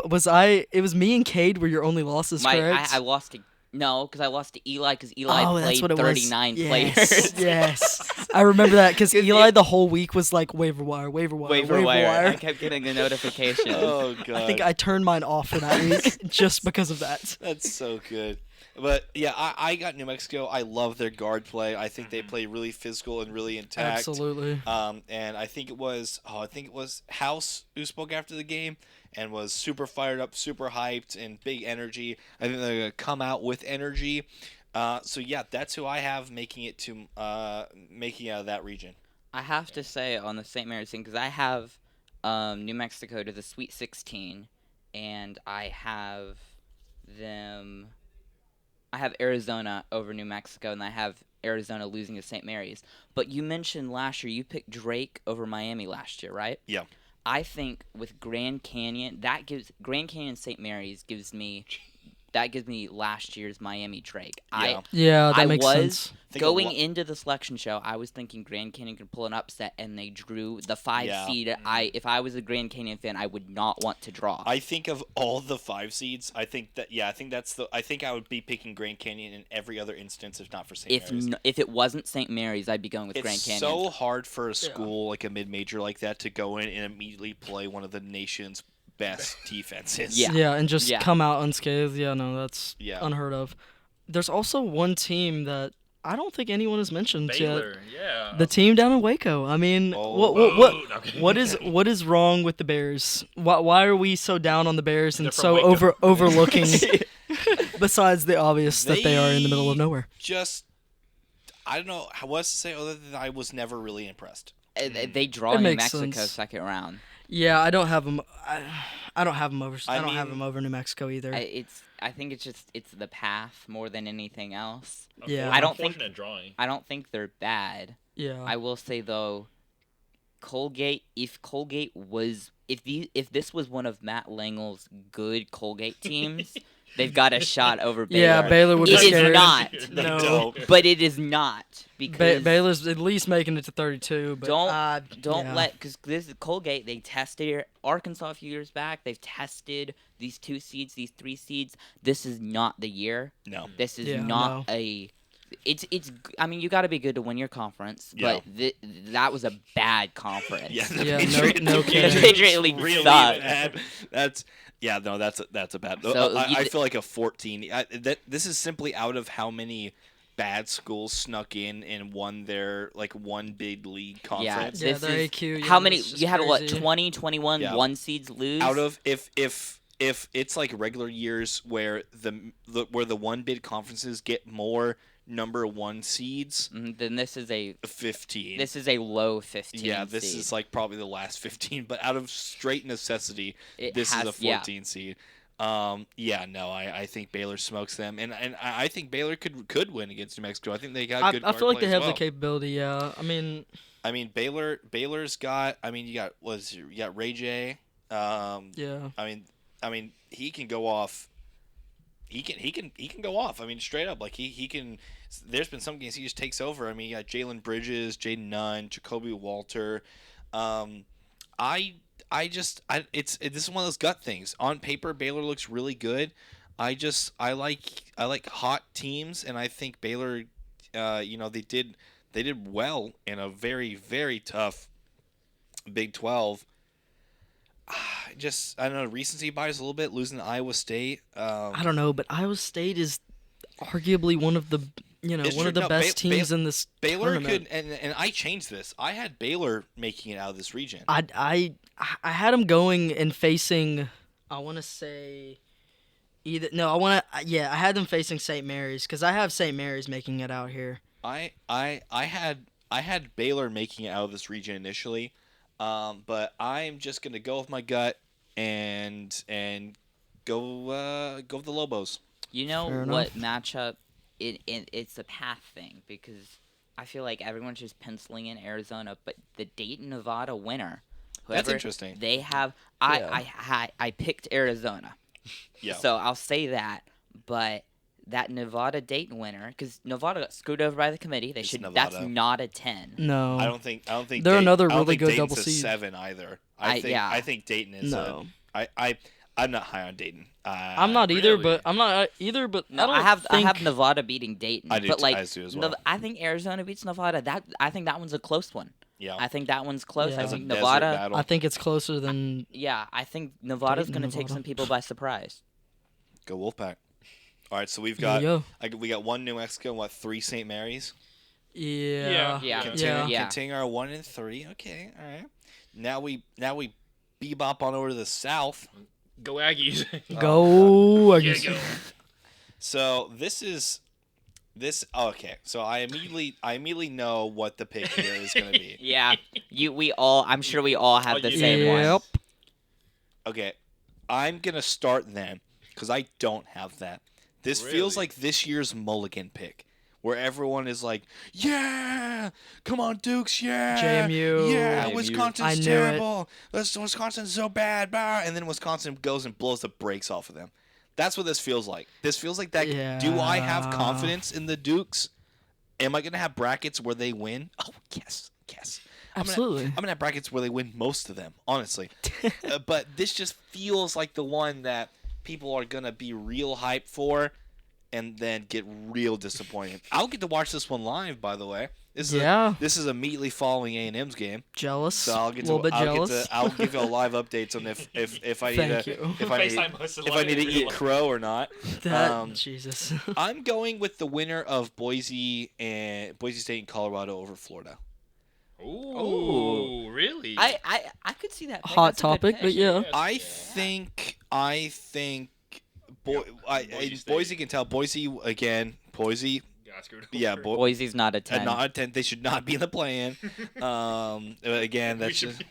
was me and Cade were your only losses, correct? I lost to because I lost to Eli because Eli oh, that's played what it 39 was. players. Yes, yes. I remember that because 'Cause Eli it- the whole week was like waiver wire, waiver wire, Waiver wire. I kept getting a notification. Oh god. I think I turned mine off for that week just because of that. That's so good. But yeah, I got New Mexico. I love their guard play. I think they play really physical and really intact. Absolutely. And I think it was House who spoke after the game and was super fired up, super hyped, and big energy. I think they're gonna come out with energy. So yeah, that's who I have making it to making out of that region. I have to say on the St. Mary's thing because I have New Mexico to the Sweet 16, and I have them. I have Arizona over New Mexico, and I have Arizona losing to St. Mary's. But you mentioned last year you picked Drake over Miami last year, right? Yeah. I think with Grand Canyon, Grand Canyon St. Mary's gives me last year's Miami Drake. Yeah. Yeah, that I makes was sense. Think a going lo- into the selection show. I was thinking Grand Canyon could pull an upset, and they drew the 5 Yeah. seed. If I was a Grand Canyon fan, I would not want to draw. I think of all the 5 seeds. I think I would be picking Grand Canyon in every other instance, if not for St. Mary's. If it wasn't St. Mary's, I'd be going with It's Grand Canyon. so hard for a school like a mid-major like that to go in and immediately play one of the nation's best defenses. Yeah. Yeah, and just Yeah. come out unscathed. Yeah, no, that's Yeah. unheard of. There's also one team that I don't think anyone has mentioned Baylor, yeah. the team down in Waco. I mean, Oh. what is wrong with the Bears? Why are we so down on the Bears and They're from so Waco. overlooking? Besides the obvious that they are in the middle of nowhere. Just, I don't know what else to say other than I was never really impressed. They draw It New makes Mexico sense. second round. Yeah, I don't have them. I don't have them over. I don't have mean- them over New Mexico either. I think it's the path more than anything else. Yeah. I don't think- Unfortunate drawing. I don't think they're bad. yeah. I will say though, Colgate. If this was one of Matt Langel's good Colgate teams, they've got a shot over Baylor. Yeah, Baylor would be It is scared. not. They No. don't. But it is not because Baylor's at least making it to 32. But don't yeah. let because this is Colgate. They tested Arkansas a few years back. They've tested these 2 seeds, these 3 seeds. This is not the year. No. This is Yeah, not no. a. It's. I mean, you got to be good to win your conference, Yeah. but that was a bad conference. Yeah, the Yeah, Patriot- no the kidding. Patriot League really sucked. bad. That's a bad. So I feel like a 14. This is simply out of how many bad schools snuck in won their like one big league conference. Yeah, This their is AQ, yeah, how many it's just you had? What crazy. 20, 21 Yeah. 1 seeds lose? Out of if it's like regular years where where the one bid conferences get more number 1 seeds, Then this is a 15. low 15. Yeah, this seed. is like probably the last 15, but out of straight necessity, It this is a has- yeah. 14 seed. I think Baylor smokes them, and I think Baylor could win against New Mexico. I think they got good. I feel like guard they play have as the well. capability. Yeah, I mean, Baylor's got. I mean, you got Ray J. yeah. I mean, he can go off. He can go off. I mean, straight up, like he can. There's been some games he just takes over. I mean, you got Jalen Bridges, Jaden Nunn, Jacoby Walter. This is one of those gut things. On paper, Baylor looks really good. I like hot teams, and I think Baylor, they did well in a very, very tough Big 12. I don't know, recency bias a little bit, losing to Iowa State. I don't know, but Iowa State is arguably one of the It's one true. of the No, best teams in this Baylor tournament. could, and I changed this. I had Baylor making it out of this region. I had them going and facing. I want to say either no. I had them facing St. Mary's because I have St. Mary's making it out here. I had Baylor making it out of this region initially, but I'm just gonna go with my gut and go with the Lobos. You know Fair what matchup? It's a path thing because I feel like everyone's just penciling in Arizona, but the Dayton, Nevada winner. That's whoever interesting. They have. Yeah. I picked Arizona. Yeah. So I'll say that, but that Nevada Dayton winner, because Nevada got screwed over by the committee. They It's should. Nevada. That's not a 10. No, I don't think They're Dayton- another I don't really think good Dayton's double a seed. 7 either. Yeah. I think Dayton is. no. I'm not high on Dayton. I'm not either, really? but I'm not either. But No, I don't I have think- Nevada beating Dayton. I do but too- like I do as well. I think Arizona beats Nevada. I think that one's a close one. Yeah. I think that one's close. Yeah. I It's a think desert Nevada. battle. I think it's closer than Yeah, I think Nevada's Dayton, going to take Nevada. some people by surprise. Go Wolfpack. All right, so we've There got you go. we got 1 New Mexico and 3 St. Mary's. Yeah. Yeah. Continue our 1 and 3. Okay, all right. Now we bebop on over to the south. Go Aggies. Go. I Yeah, guess. go. So okay. So I immediately know what the pick here is going to be. Yeah, I'm sure we all have Oh, the you same did. one. Yep. Okay, I'm gonna start then because I don't have that. This feels Really? like this year's mulligan pick, where everyone is like, "Yeah, come on, Dukes, yeah, JMU. yeah, JMU. Wisconsin's I knew it. terrible. Wisconsin's so bad, blah," and then Wisconsin goes and blows the brakes off of them. That's what this feels like. This feels like that. Do I have Yeah. confidence in the Dukes? Am I gonna have brackets where they win? Oh yes. Absolutely. I'm gonna have brackets where they win most of them, honestly. But this just feels like the one that people are gonna be real hyped for, and then get real disappointed. I'll get to watch this one live, by the way. This is immediately following A&M's game. Jealous. So I'll get a little bit jealous. I'll give you live updates on if I need Thank you. if I need to eat crow or not. Jesus. I'm going with the winner of Boise State and Colorado over Florida. Ooh, really? I could see that. Hot topic, but yeah. I think Boise can tell. Boise again. Boise. Yeah, Boise's not a 10. Not a 10. They should not be in the play-in. Again, that's just.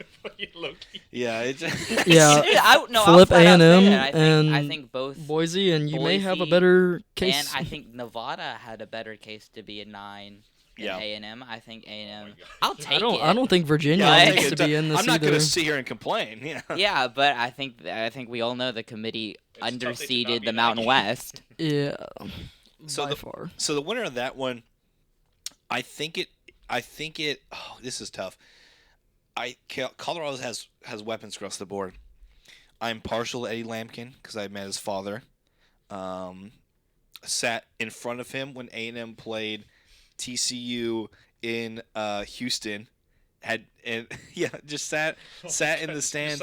Yeah, it's. Flip A&M and I think both Boise, and you may have a better case. And I think Nevada had a better case to be a 9. Yeah. A&M. I think A&M. I'll take it. I don't think Virginia needs to be in this I'm not either. going to sit here and complain. Yeah. Yeah, but I think we all know the committee underseeded the Mountain West. Yeah. So by far. So the winner of that one, I think it. Oh, this is tough. Colorado has weapons across the board. I'm partial to Eddie Lampkin because I met his father. Sat in front of him when A&M played TCU in Houston. Just sat in the stands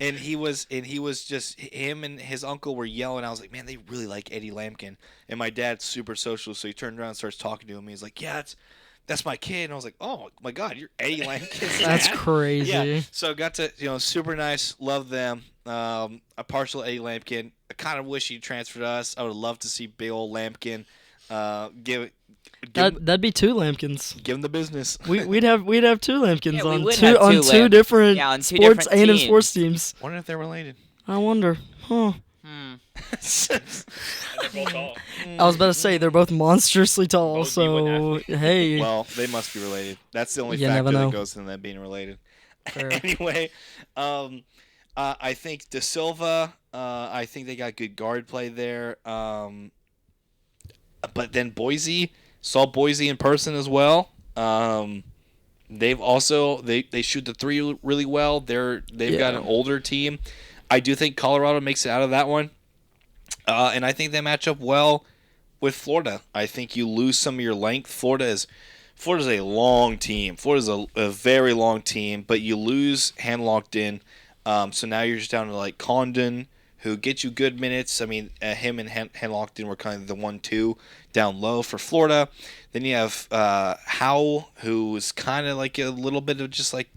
and he was just him and his uncle were yelling. I was like, man, they really like Eddie Lampkin. And my dad's super social, so he turned around and starts talking to him. He's like, yeah, that's my kid. And I was like, oh my God, you're Eddie Lampkin. That's crazy. Yeah. So got to super nice, love them. A partial Eddie Lampkin. I kind of wish he transferred to us. I would love to see big old Lampkin That'd be 2 Lampkins. Give him the business. We'd have 2 Lampkins on on two different sports A&M teams. sports teams. Wonder if they're related. I wonder. Huh. And they're both tall. I was about to say they're both monstrously tall. Both so hey. Well, they must be related. That's the only You factor never know. that goes into them being related. Fair. Anyway, I think De Silva. I think they got good guard play there. But then Boise. Saw Boise in person as well. They've also they shoot the 3 really well. They've got an older team. I do think Colorado makes it out of that one, and I think they match up well with Florida. I think you lose some of your length. Florida's a long team. Florida's a very long team, but you lose hand-locked in. So now you're just down to like Condon, who gets you good minutes. I mean, him and hand-locked in were kind of the 1-2 down low for Florida. Then you have Howe, who's kind of like a little bit of just like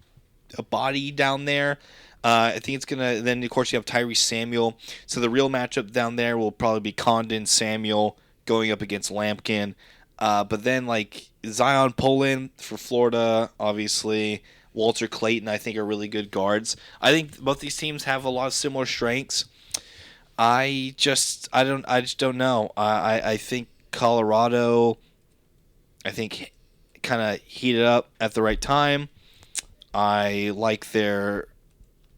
a body down there. I think it's going to – then, of course, you have Tyrese Samuel. So the real matchup down there will probably be Condon, Samuel going up against Lampkin. But then, like, Zion Poland for Florida, obviously. Walter Clayton, I think, are really good guards. I think both these teams have a lot of similar strengths. I just don't know. I think Colorado, kind of heated up at the right time. I like their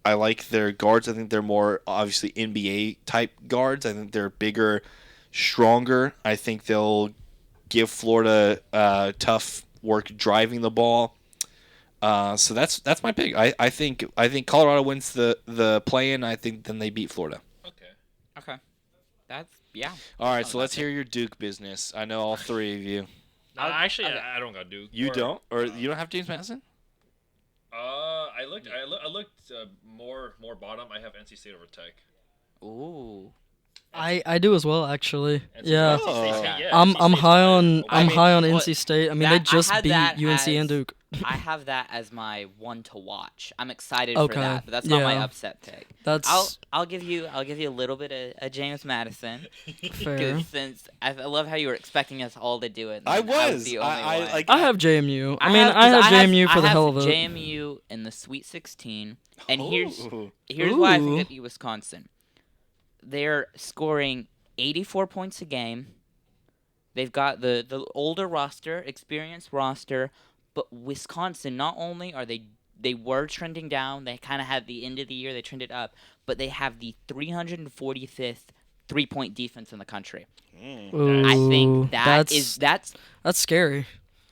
guards. I think they're more obviously NBA type guards. I think they're bigger, stronger. I think they'll give Florida tough work driving the ball. So that's my pick. I think Colorado wins the play-in. I think then they beat Florida. Okay. That's yeah. All right, so let's hear your Duke business. I know all 3 of you. Actually, I don't got Duke. You don't, or you don't have James Madison? I looked more bottom. I have NC State over Tech. Ooh. I do as well, actually. NC Yeah. State, I'm high on well, NC State. I mean, they just beat UNC and Duke. I have that as my one to watch. I'm excited for that, but that's not my upset pick. I'll give you a little bit of James Madison. Fair. Since I love how you were expecting us all to do it. I was. the only one. I have JMU. I have JMU for the hell of it. JMU in the Sweet 16, and here's why I think it'd Wisconsin. They're scoring 84 points a game. They've got the older roster, experienced roster, but Wisconsin, not only are they were trending down, they kind of had the end of the year, they trended up, but they have the 345th three-point defense in the country. Ooh, I think that's scary.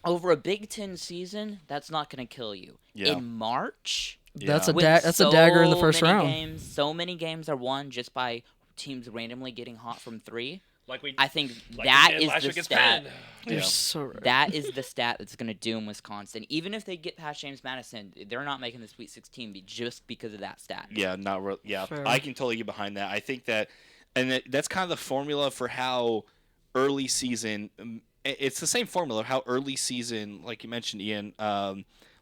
over a Big Ten season. That's not going to kill you. Yeah. In March, That's a when dagger in the first many round. so many games are won just by teams randomly getting hot from 3. I think like that we did is last the week against stat. Penn. You're Yeah. so right. That is the stat that's going to doom Wisconsin. Even if they get past James Madison, they're not making the Sweet 16 just because of that stat. Yeah, not real. Yeah, Fair. I can totally get behind that. I think that, and that's kind of the formula for how early season. It's the same formula how early season, like you mentioned, Ian,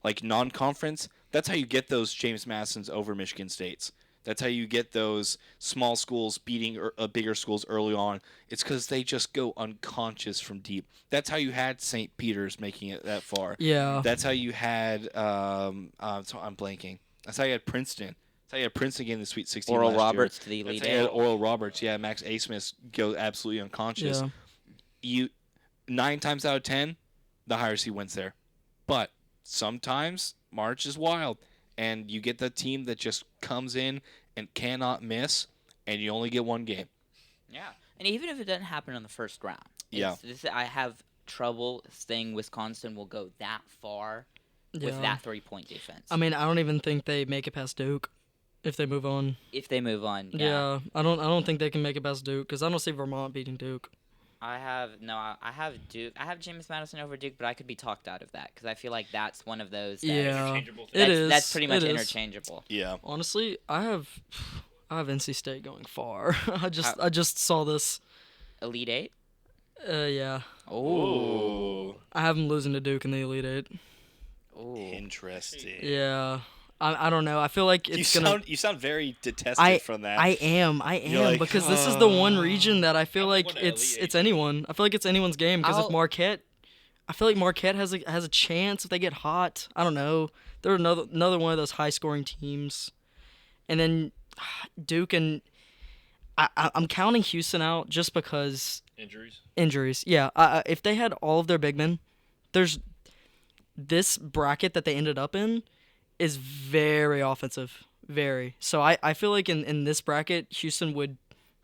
like non-conference. That's how you get those James Madisons over Michigan States. That's how you get those small schools beating bigger schools early on. It's because they just go unconscious from deep. That's how you had St. Peter's making it that far. Yeah. That's how you had. So I'm blanking. That's how you had Princeton. That's how you had Princeton getting the Sweet 16 Oral last Roberts to the year. Elite That's how you had Eight. Oral Roberts. Yeah, Max A. Smith go absolutely unconscious. Yeah. You 9 times out of 10, the higher seed wins there. But sometimes March is wild, and you get the team that just comes in and cannot miss, and you only get one game. Yeah, and even if it doesn't happen in the first round, Yeah. I have trouble saying Wisconsin will go that far with Yeah. that 3-point defense. I mean, I don't even think they make it past Duke if they move on. if they move on, Yeah, I don't think they can make it past Duke because I don't see Vermont beating Duke. I have Duke. I have James Madison over Duke, but I could be talked out of that because I feel like that's one of those. That Yeah, Interchangeable it thing. is. That's pretty much it is. interchangeable. Yeah. Honestly, I have NC State going far. I just saw this. Elite Eight. Yeah, Oh. I have them losing to Duke in the Elite Eight. Oh. Interesting. Yeah, I don't know. I feel like it's You sound very detested from that. I am You're like, because this is the one region that I feel I'm like going to it's Elite Eight. anyone. I feel like it's anyone's game because if I'll- Marquette, I feel like Marquette has a chance if they get hot. I don't know. They're another one of those high scoring teams, and then Duke and I'm counting Houston out just because Injuries. Yeah, if they had all of their big men, there's this bracket that they ended up in is very offensive, very. So I feel like in this bracket, Houston would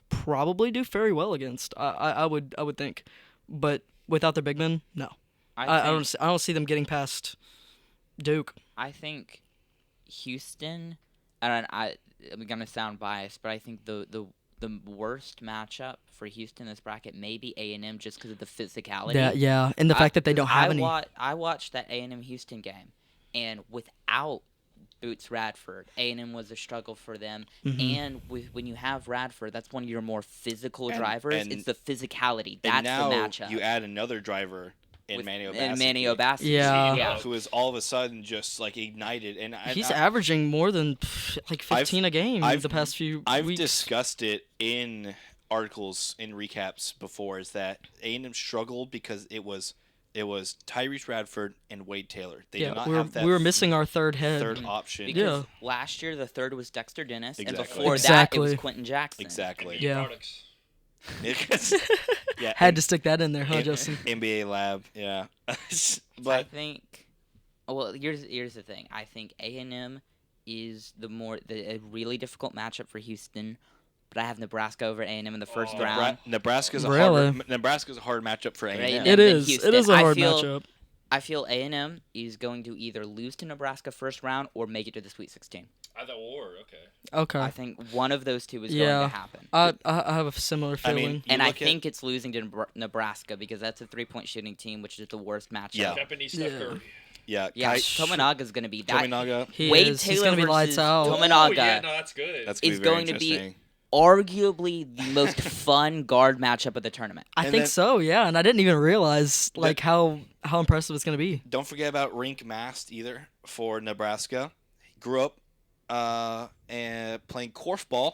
probably do very well against. I would think, but without their big men, no. I don't see them getting past Duke. I think Houston, and I'm gonna sound biased, but I think the worst matchup for Houston in this bracket may be A&M just because of the physicality. Yeah, and the fact that they don't have any. I watched that A&M Houston game, and without Boots Radford, A&M was a struggle for them. Mhm. And when you have Radford, that's one of your more physical And- drivers. and- It's the physicality. and That's now the matchup. you add another driver in with- Manny and Manny Obasi. Yeah. yeah. who is all of a sudden just like ignited. And He's averaging more than like 15 a game I've- the past few I've weeks. discussed it in articles in recaps before. Is that A&M struggled because it was Tyrese Radford and Wade Taylor. They did not have that we were missing our third head. third option. Because last year the third was Dexter Dennis, Exactly. and before that Exactly. it was Quentin Jackson. Exactly. Yeah. Products. Yeah. Had to stick that in there, huh, in- Justin? NBA lab. Yeah. I but think. Well, here's the thing. I think A&M is a really difficult matchup for Houston, but I have Nebraska over A&M in the first Oh. round. Nebraska's a Really? hard matchup for A&M. Right. It than is. Houston. It is a I hard feel- matchup. I feel A&M is going to either lose to Nebraska first round or make it to the Sweet 16. Either or. Okay. Okay. I think one of those two is Yeah. going to happen. I have a similar I feeling. mean, you And I look at- think it's losing to Nebraska because that's a 3-point shooting team, which is the worst matchup. Yeah. Japanese Steph Yeah. Curry. Yeah. Yeah, Kai- Tominaga's going to be that. Tominaga. He Wade is. He's Taylor gonna be lights versus out. Tominaga. Oh, yeah, no, that's good. That's is gonna going be to very be- interesting. Arguably the most fun guard matchup of the tournament. I And think then- so, yeah. And I didn't even realize like how impressive it's gonna be. Don't forget about Rink Mast either for Nebraska. He grew up and playing korfball.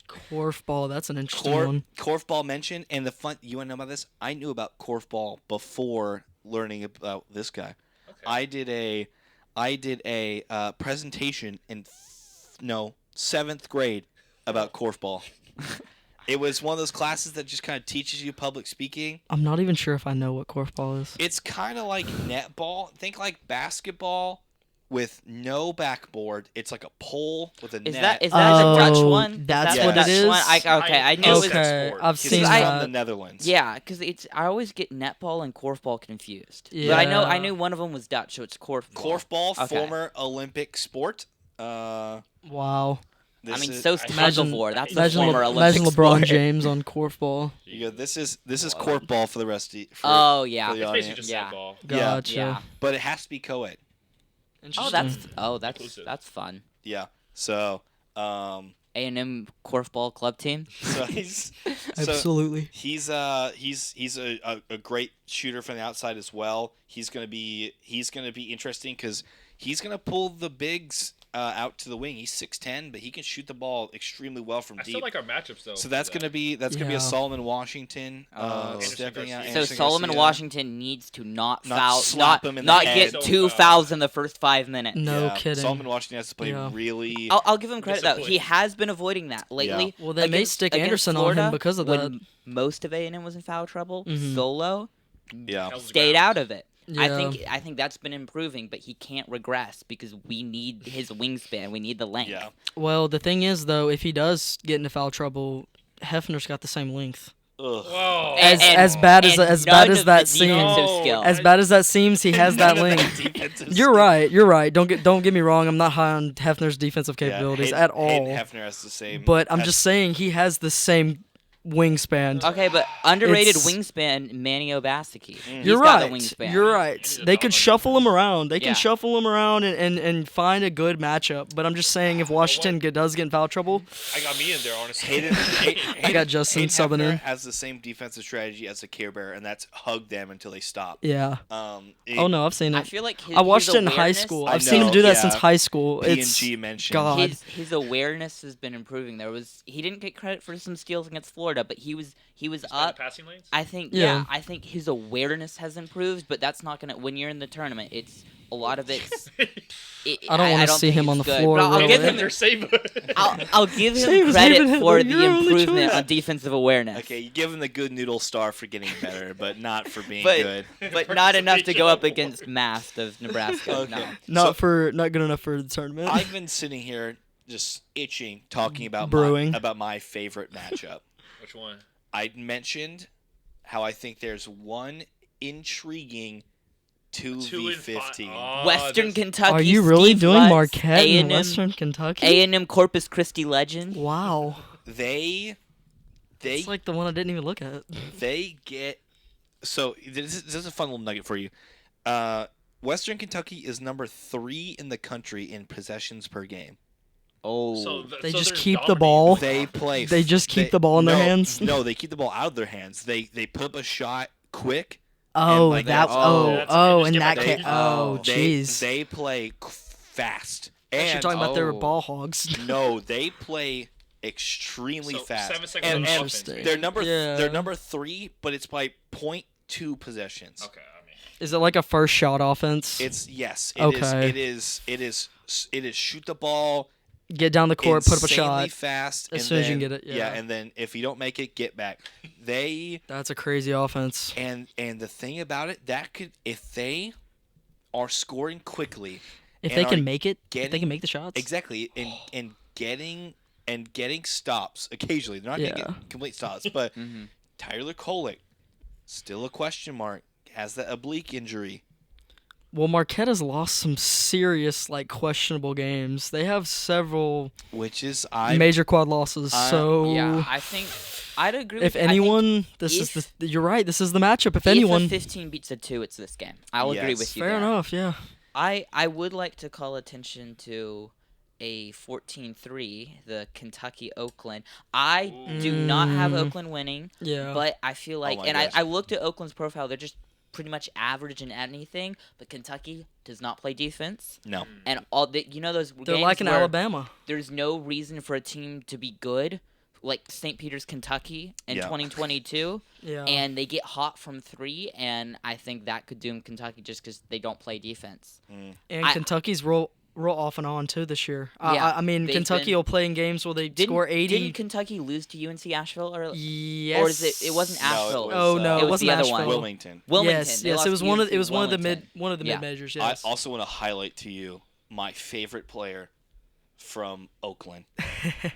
Korfball, that's an interesting one. Korfball mentioned, and the fun. You want to know about this? I knew about korfball before learning about this guy. Okay. I did a presentation in 7th grade about korfball. It was one of those classes that just kind of teaches you public speaking. I'm not even sure if I know what korfball is. It's kind of like netball. Think like basketball with no backboard. It's like a pole with a Is net. that a Dutch Oh, one? that's is that what the it Dutch is? one? I knew it was. Okay, sport. I've It's seen Because from that. the Netherlands. Yeah, because I always get netball and korfball confused. But Yeah. I knew one of them was Dutch, so it's korfball. Korfball, Okay. former Olympic sport. Wow. I mean, is- so's Imagine- tug-of-war. That's a Imagine, former imagine Olympic LeBron sport. James on korfball. this is Love court it. ball for the rest of Oh for yeah. the It's basically audience. just Yeah. softball. Gotcha. Yeah. But it has to be co-ed. Oh, that's Inclusive. fun. Yeah. So A&M korfball club team. so he's Absolutely. he's a great shooter from the outside as well. He's gonna be interesting because he's gonna pull the bigs out to the wing. He's 6'10", but he can shoot the ball extremely well from I deep. still like our matchups though. So that's gonna be a Yeah. Solomon Washington Oh. stepping out. Anderson So Anderson Solomon Garcia. Washington needs to not Not foul, slap not him in the not head. get So two foul. fouls in the first 5 minutes. No Yeah, kidding. Solomon Washington has to play Yeah. really. I'll give him credit though. He Discipline. has been avoiding that lately. Well, they may stick against Anderson on Florida, him because of when that. most of A&M was in foul trouble. Mhm. Solo Yeah. Hell's stayed ground. out of it. I Yeah. think that's been improving, but he can't regress because we need his wingspan. We need the length. Yeah. Well, the thing is, though, if he does get into foul trouble, Hefner's got the same length. Ugh. Whoa. As bad as and as none bad as of that the seems, defensive No. skill. as bad as that seems, he has that None of length. defensive You're skill. right. You're right. Don't get me wrong. I'm not high on Hefner's defensive Yeah, capabilities Hayden- at all. Hayden Hefner has the same. But I'm has- just saying he has the same wingspan. Okay, but underrated It's- wingspan, Manny Obaseki. He's You're got right. the wingspan. You're right. He's a They could dominant shuffle him around. They can Yeah. shuffle him around and find a good matchup. But I'm just saying, if Washington does get in foul trouble, I got me in there, honestly. I got Justin Hayden subbing Hefner in. has the same defensive strategy as a Care Bear, and that's hug them until they stop. yeah. It- Oh no, I've seen I it. feel like his, I watched his it in high awareness- school. I I've seen him know, do that yeah. since high school. It's P&G mentioned. God. His awareness has been improving. He didn't get credit for some steals against Florida, but he was Up. up. Passing lanes? I think Yeah. I think his awareness has improved, but that's not gonna when you're in the tournament. It's a lot of it's. I don't wanna see think him on it's the good, floor, but I'll really. give him They're safe. I'll give Save him us, credit David for Hitler, the your only improvement choice. on defensive awareness. Okay, you give him the good noodle star for getting better, but not for being But- good. But not enough to go up against Mast of Nebraska. Okay. No. not good enough for the tournament. I've been sitting here just itching, talking about Brewing. my favorite matchup. Which one? I mentioned how I think there's one intriguing 2v15. Oh, Western that's- Kentucky. Are you really Steve doing Lutz, Marquette in A&M Western Kentucky? A&M Corpus Christi legend. Wow. They It's like the one I didn't even look at. they get so this is a fun little nugget for you. Western Kentucky is number 3 in the country in possessions per game. Oh. They so just they're keep the dominating. ball. They play. They just keep the ball in their no, hands? No, they keep the ball out of their hands. They put up a shot quick. Oh, like that. that- Oh, that's- oh, they and just that get can't. back Oh, They jeez. play fast. You're And talking about they were oh. ball hogs. no, they play extremely So, fast. 7 seconds And- on and offense. Interesting. they're Yeah. number 3, but it's by 0.2 possessions. Okay, I mean. Is it like a first shot offense? It's yes. Okay. It is shoot the ball. Get down the court, put up a insanely shot. fast. As and soon as you then- can get it, yeah. and then if you don't make it, get back. They That's a crazy offense. and the thing about it, that could if they are scoring quickly, If and they are can make it, if they getting- can make the shots. exactly, and getting stops occasionally. They're not Yeah. gonna get complete stops, but Mhm. Tyler Kolek, still a question mark, has that oblique injury. Well, Marquette has lost some serious, like, questionable games. They have several Which is I major quad losses. So, Yeah, I think I'd agree. if with you. I think anyone, this is if- the. You're right. This is the matchup. If a anyone, 15 beats a 2, it's this game. I'll agree Yes. with you. fair there. enough. Yeah. I would like to call attention to a 14-3, the Kentucky Oakland. I do not have Mm. Oakland winning, Yeah. but I feel like, my and gosh. I looked at Oakland's profile. They're just pretty much average in anything, but Kentucky does not play defense, no. and all the, those They're games like in where Alabama. there's no reason for a team to be good, like St. Peter's, Kentucky in Yeah. 2022. Yeah. And they get hot from 3, and I think that could doom Kentucky just because they don't play defense. And I- Kentucky's real off and on too this year. Yeah, I mean, they've Kentucky been- will play in games where they Didn't, score 80. Didn't Kentucky lose to UNC Asheville? Or Yes. Or is it wasn't No, it Asheville. was, Oh no, it it was wasn't the other Asheville. one. Wilmington. Wilmington. Yes, They yes, lost it was to one of UNC it was one of the Wilmington. mid Yeah. majors. I Yes. also want to highlight to you my favorite player from Oakland.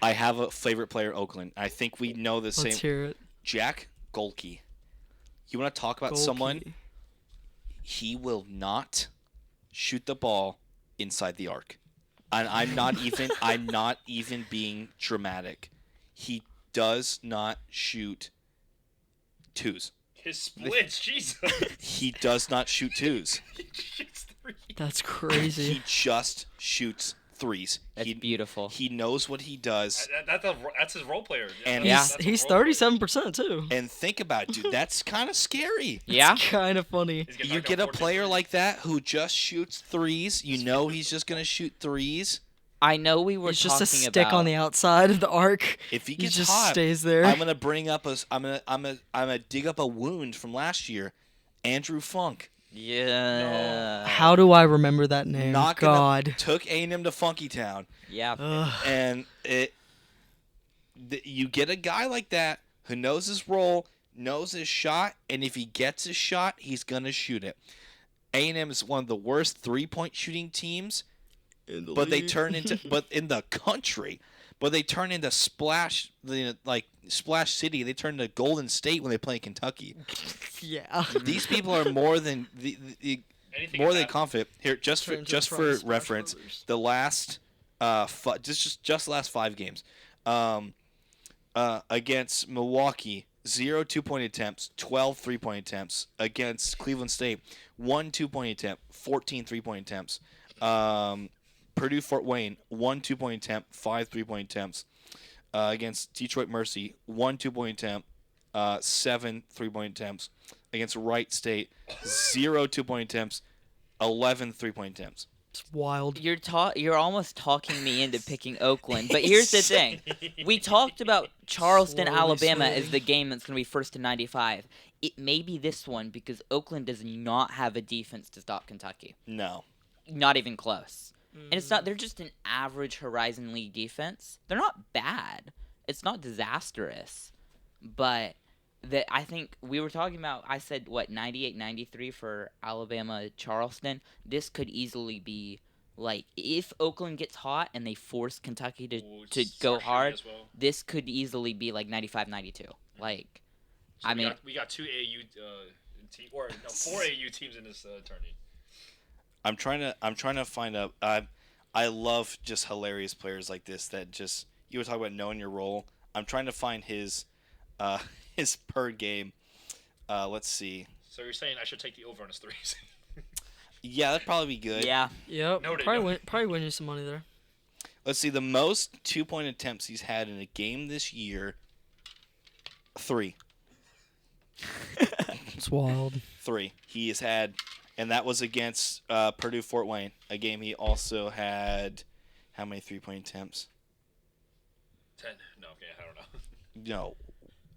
I have a favorite player Oakland. I think we know the Let's same. hear it. Jack Golke. You want to talk about someone? Goalkeeper. He will not shoot the ball inside the arc. And I'm not even being dramatic. He does not shoot twos. His splits, Jesus. He does not shoot twos. He shoots three. That's crazy. He just shoots threes. That's beautiful. He knows what he does. That's his role player. And He's 37% too. And think about it, dude. That's kind of scary. Yeah. Kind of funny. You get a player like that who just shoots threes. You know he's just gonna shoot threes. I know we were It's talking just a stick about on the outside of the arc. If he He gets just hot, stays there. I'm gonna dig up a wound from last year. Andrew Funk. Yeah. How do I remember that name? Not God. took A&M to Funky Town, Yeah. and you get a guy like that who knows his role, knows his shot, and if he gets his shot, he's gonna shoot it. A&M is one of the worst 3-point shooting teams, but they turn into in the country. But they turn into Splash City. They turn into Golden State when they play Kentucky. Yeah. These people are more than more than confident. Here, just for Splash reference, Brothers. the last just the last 5 games, against Milwaukee, 0 2-point attempts, 12 3-point attempts. Against Cleveland State, 1 2-point attempt, 14 3-point attempts. Purdue Fort Wayne, 1 2-point attempt, 5 3-point attempts. Against Detroit Mercy, 1 2-point attempt, 7 3-point attempts. Against Wright State, 0 2-point attempts, 11 3-point attempts. It's wild. You're almost talking me into picking Oakland, but here's the thing: we talked about Charleston, Slowly, Alabama slowly. as the game that's going to be first to 95. It may be this one because Oakland does not have a defense to stop Kentucky. No. Not even close. And it's not. They're just an average Horizon League defense. They're not bad. It's not disastrous, but I think we were talking about. I said 98-93 for Alabama Charleston. This could easily be like if Oakland gets hot and they force Kentucky to go hard. As well. This could easily be like 95-92. Like, So I mean, we got 2 AAU team or no 4 AAU teams in this tourney. I'm trying to find out. I love just hilarious players like this that just you were talking about knowing your role. I'm trying to find his per game. Let's see. So you're saying I should take the over on his threes? Yeah, that'd probably be good. yeah. Yep. Noted, Probably win you some money there. Let's see. The most 2-point attempts he's had in a game this year. 3. It's wild. 3. He has had, and that was against Purdue Fort Wayne, a game he also had. How many 3-point attempts? 10. No, okay, I don't know. No.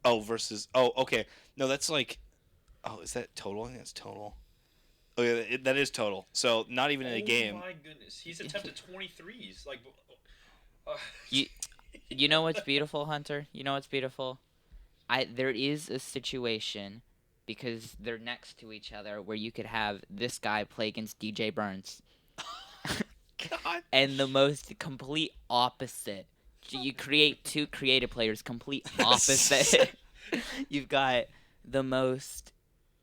Oh, versus. Oh, okay. No, that's like. Oh, is that total? I think that's total. Oh, yeah, that is total. So not even in a game. Oh my goodness, he's attempted 23s. Like, You know what's beautiful, Hunter? You know what's beautiful? There is a situation because they're next to each other where you could have this guy play against DJ Burns. God. And the most complete opposite. You create 2 creative players, complete opposite. You've got the most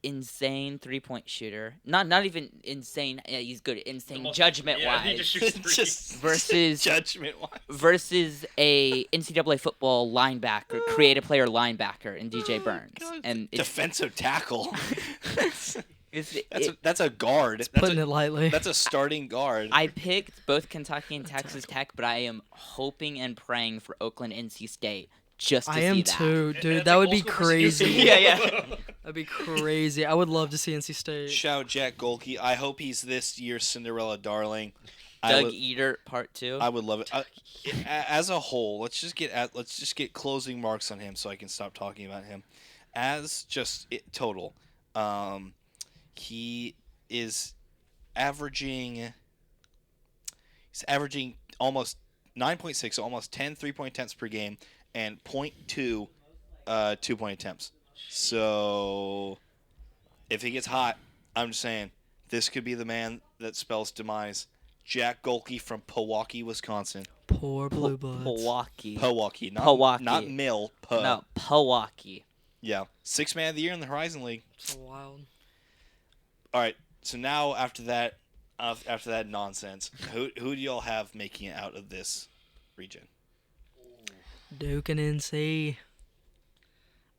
insane 3-point shooter. Not even insane. Yeah, he's good. Insane judgment yeah, wise. he just shoots threes. Just versus judgment wise. versus a NCAA football linebacker, creative player linebacker in DJ Burns. And it's, Defensive tackle. it's, That's a guard. Putting it lightly. That's a starting guard. I picked both Kentucky and Texas Tech, but I am hoping and praying for Oakland NC State just to I see am that. too, And dude. it's That like would be old school versus new crazy. school. Yeah. That'd be crazy. I would love to see NC State. Shout Jack Golke. I hope he's this year's Cinderella darling. Doug Eater Part 2. I would love it. As a whole, let's just get closing marks on him so I can stop talking about him. As just total, he is averaging. He's averaging almost 9.6, so almost 10 3-point attempts per game, and 0.2 2-point attempts. So, if he gets hot, I'm just saying, this could be the man that spells demise. Jack Golke from Pewaukee, Wisconsin. Poor Blue Bloods. Pewaukee. Pewaukee, not Pewaukee. not Mill. No, Pewaukee. Yeah, 6th man of the year in the Horizon League. So wild. All right, so now after that, after that nonsense, who do y'all have making it out of this region? Duke and NC.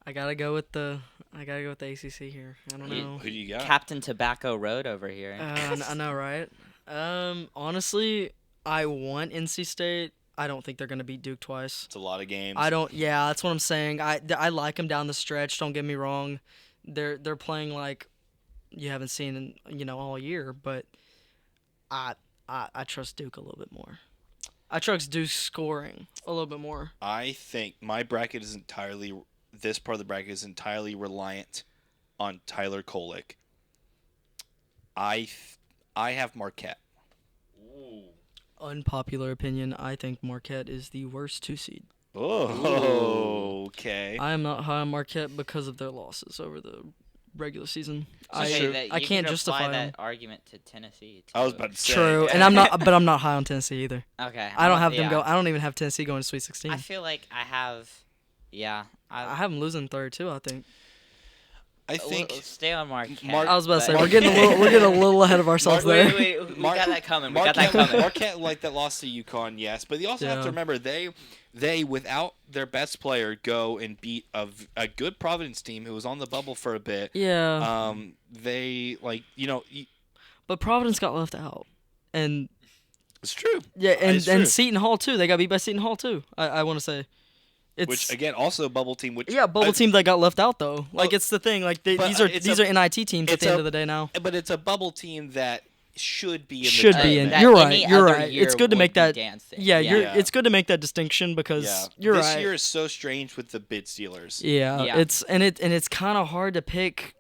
I gotta go with the ACC here. I don't know. Who do you got? Captain Tobacco Road over here. I know, right? Honestly, I want NC State. I don't think they're gonna beat Duke twice. It's a lot of games. I don't. Yeah, that's what I'm saying. I like them down the stretch. Don't get me wrong. They're playing like you haven't seen in all year, but I trust Duke a little bit more. I trust Duke scoring a little bit more. I think my bracket is entirely. This part of the bracket is entirely reliant on Tyler Kolek. I have Marquette. Ooh. Unpopular opinion. I think Marquette is the worst 2 seed. Oh, okay. I am not high on Marquette because of their losses over the regular season. I You can't can justify apply them. that argument to Tennessee. I was too. about to say. True, and I'm not, but I'm not high on Tennessee either. Okay. I don't have yeah. them go. I don't even have Tennessee going to Sweet 16. I feel like I have. Yeah. I have them losing third too. I think. I think We'll stay on Marquette. I was about to say but- we're getting a little ahead of ourselves there. Wait, we Mar- got that coming. We got that Marquette, coming. Marquette like that loss to UConn, yes, but you also have Yeah. to remember they without their best player go and beat a good Providence team who was on the bubble for a bit. Yeah. They But Providence got left out, and it's true. yeah, It's true. and Seton Hall too. They got beat by Seton Hall too. I want to say. It's Which again also a bubble team. Which bubble team that got left out though. Like Well, it's the thing. Like but these are it's NIT teams at it's the end a- of the day now. but it's a bubble team that should be in. Should the be in. tournament. You're Any right. You're other right. year It's good to would make be that. dancing. Yeah, Yeah. it's good to make that distinction because Yeah. you're this right. year is so strange with the bid stealers. Yeah, Yeah. it's kind of hard to pick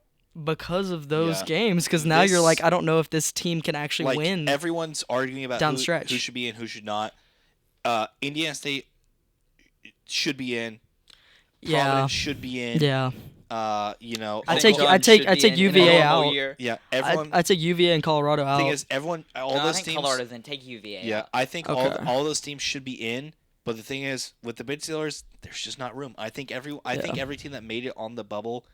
because of those Yeah. games. Because now you're This- like, I don't know if this team can actually Like win. everyone's arguing about down who, the stretch. who should be in, who should not. Indiana State should be in. Yeah, Providence should be in. yeah. I I think take UVA out. Yeah, everyone. I take UVA and Colorado out. thing is, everyone, all I those think teams. Colorado's in. Take UVA. Yeah, out. I think Okay. all those teams should be in. But the thing is, with the bid stealers, there's just not room. I think every team that made it on the bubble,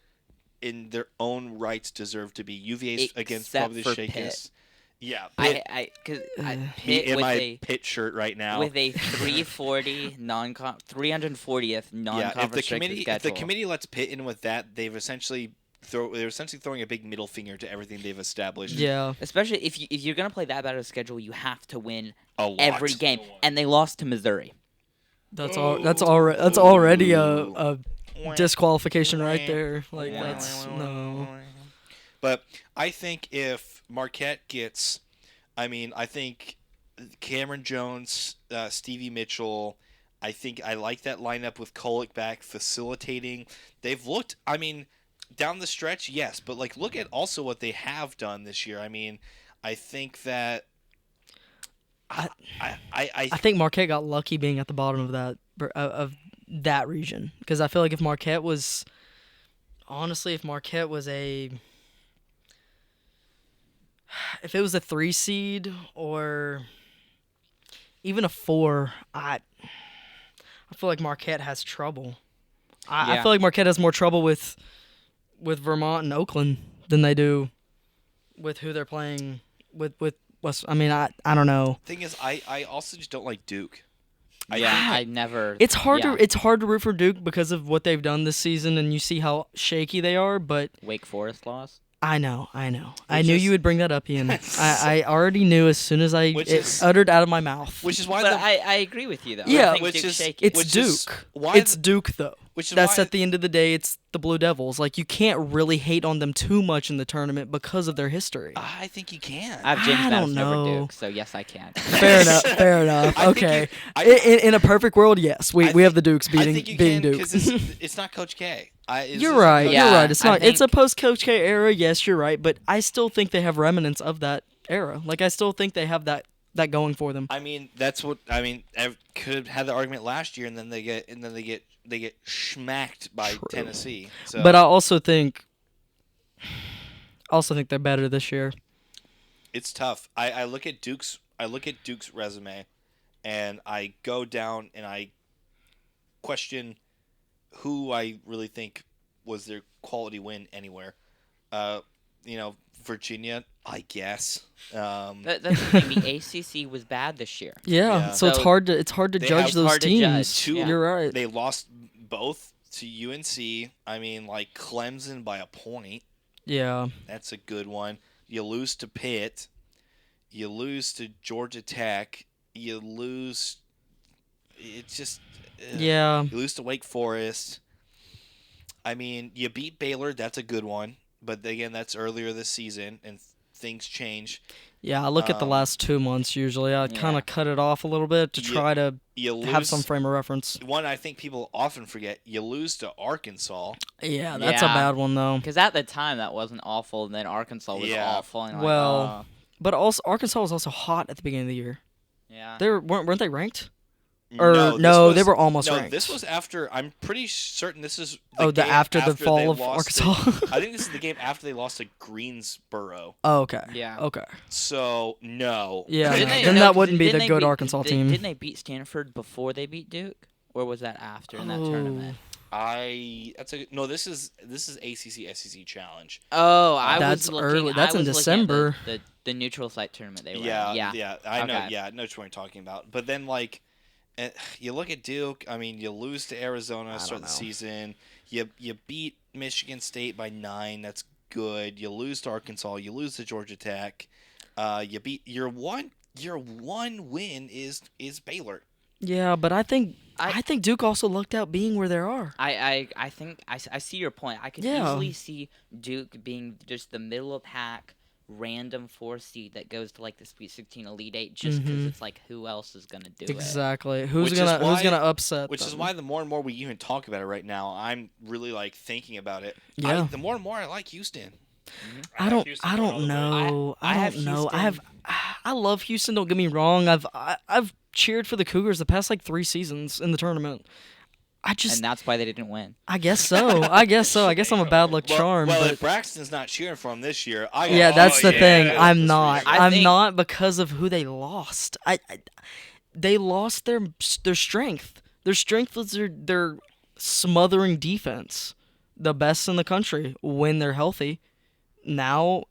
in their own rights, deserve to be. UVA against Except probably the for shakest. Yeah, Because me Pitt in with my a pit shirt right now. with a 340 340th non-conference strength of if the schedule. committee lets Pitt in with that, they're essentially throwing a big middle finger to everything they've established. Yeah, Especially if you're gonna play that bad of a schedule, you have to win A lot. every game, and they lost to Missouri. that's already a disqualification right there. Like that's no. But I think if Marquette gets, I think Cameron Jones, Stevie Mitchell, I think I like that lineup with Kolek back facilitating. They've looked, down the stretch, yes, but look at also what they have done this year. I think that I think Marquette got lucky being at the bottom of that region because I feel like if Marquette was if it was a 3 seed or even a 4, I feel like Marquette has trouble. I Yeah. feel like Marquette has more trouble with Vermont and Oakland than they do with who they're playing with West. I don't know. thing is, I also just don't like Duke. I never. It's hard yeah. to root for Duke because of what they've done this season, and you see how shaky they are. But Wake Forest loss. I know. I Which knew is- you would bring that up, Ian. I already knew as soon as Which it is- uttered out of my mouth. Which is why But I agree with you though. Yeah, I think which Duke's is- shaky. It's which is Duke. why It's the- Duke though. which is That's why at the end of the day, it's the Blue Devils. Like you can't really hate on them too much in the tournament because of their history. I think you can. I have James I don't Madison over know. Duke, so yes, I can. Fair enough. Fair enough. I think Okay. you- I- In a perfect world, yes, we have the Dukes I think you being can Duke. because it's not Coach K. You're right. Yeah, You're right. It's I not. It's a think- post Coach K era. Yes, you're right. But I still think they have remnants of that era. Like I still think they have that going for them. That's what I could have had the argument last year, and then they get schmacked by True. Tennessee. So. But I also think they're better this year. It's tough. I look at Duke's resume, and I go down and I question who I really think was their quality win anywhere. Virginia, I guess. That's the thing. The ACC was bad this year. Yeah, Yeah. so it's So hard to they judge have- those hard to teams. judge, yeah. You're right. They lost both to UNC. I mean, like Clemson by a point. Yeah. That's a good one. You lose to Pitt. You lose to Georgia Tech. You lose. It's just. Yeah. You lose to Wake Forest. I mean, you beat Baylor. That's a good one. But again, that's earlier this season, and things change. Yeah, I look at the last 2 months usually. I kind Yeah. of cut it off a little bit to You- try to You lose. have some frame of reference. One I think people often forget. You lose to Arkansas. Yeah, that's a Yeah. bad one though. Because at the time that wasn't awful, and then Arkansas was Yeah. awful. And Well, But also Arkansas was also hot at the beginning of the year. yeah. They weren't they ranked? Or this no, they was- were almost No, ranked. this was after. I'm pretty certain this is. game after the fall they of lost to- Arkansas. I think this is the game after they lost to Greensboro. Oh, okay. Yeah. Okay. So no. Yeah. Didn't they- Then no, that 'cause wouldn't be didn't the they good beat- Arkansas team. Didn't they beat Stanford before they beat Duke, or was that after in that tournament? This is ACC SEC challenge. Oh, I That's was looking. early. That's I in was looking at December. The neutral site tournament they were. Yeah, in. Yeah. I know. Okay. Yeah, I know what you're talking about. But then you look at Duke. I mean, you lose to Arizona to start the know. season. You beat Michigan State by 9. That's good. You lose to Arkansas. You lose to Georgia Tech. You beat your one win is Baylor. Yeah, but I think I- Duke also lucked out being where they are. I think I see your point. I could Yeah. easily see Duke being just the middle of pack random 4 seed that goes to like the Sweet 16 Elite 8 just because it's like who else is gonna do it? Exactly. Who's Which is gonna why- upset? Which is them? why the more and more we even talk about it right now, I'm really thinking about it. Yeah. The more and more I like Houston. I have don't Houston going all know. the way. I have don't know. Houston. I love Houston. Don't get me wrong. I've cheered for the Cougars the past like 3 seasons in the tournament. And that's why they didn't win. I guess so. I guess I'm a bad luck charm. Well, but if Braxton's not cheering for him this year, I yeah, that's the yeah, thing. that's I'm the not. reason. I I'm think- not because of who they lost. They lost their strength. Their strength was their smothering defense, the best in the country when they're healthy. Now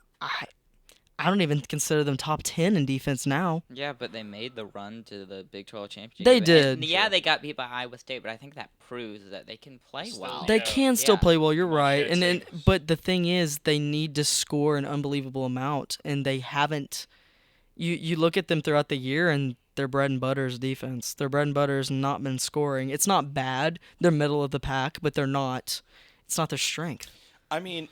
I don't even consider them top 10 in defense now. Yeah, but they made the run to the Big 12 championship. They And did. yeah, they got beat by Iowa State, but I think that proves that they can play Still, well. They Yeah. can still Yeah. play well. You're Come on, right, Chen, and save us. but the thing is, they need to score an unbelievable amount, and they haven't. You look at them throughout the year, and their bread and butter is defense. Their bread and butter has not been scoring. It's not bad. They're middle of the pack, but they're not. It's not their strength. I mean,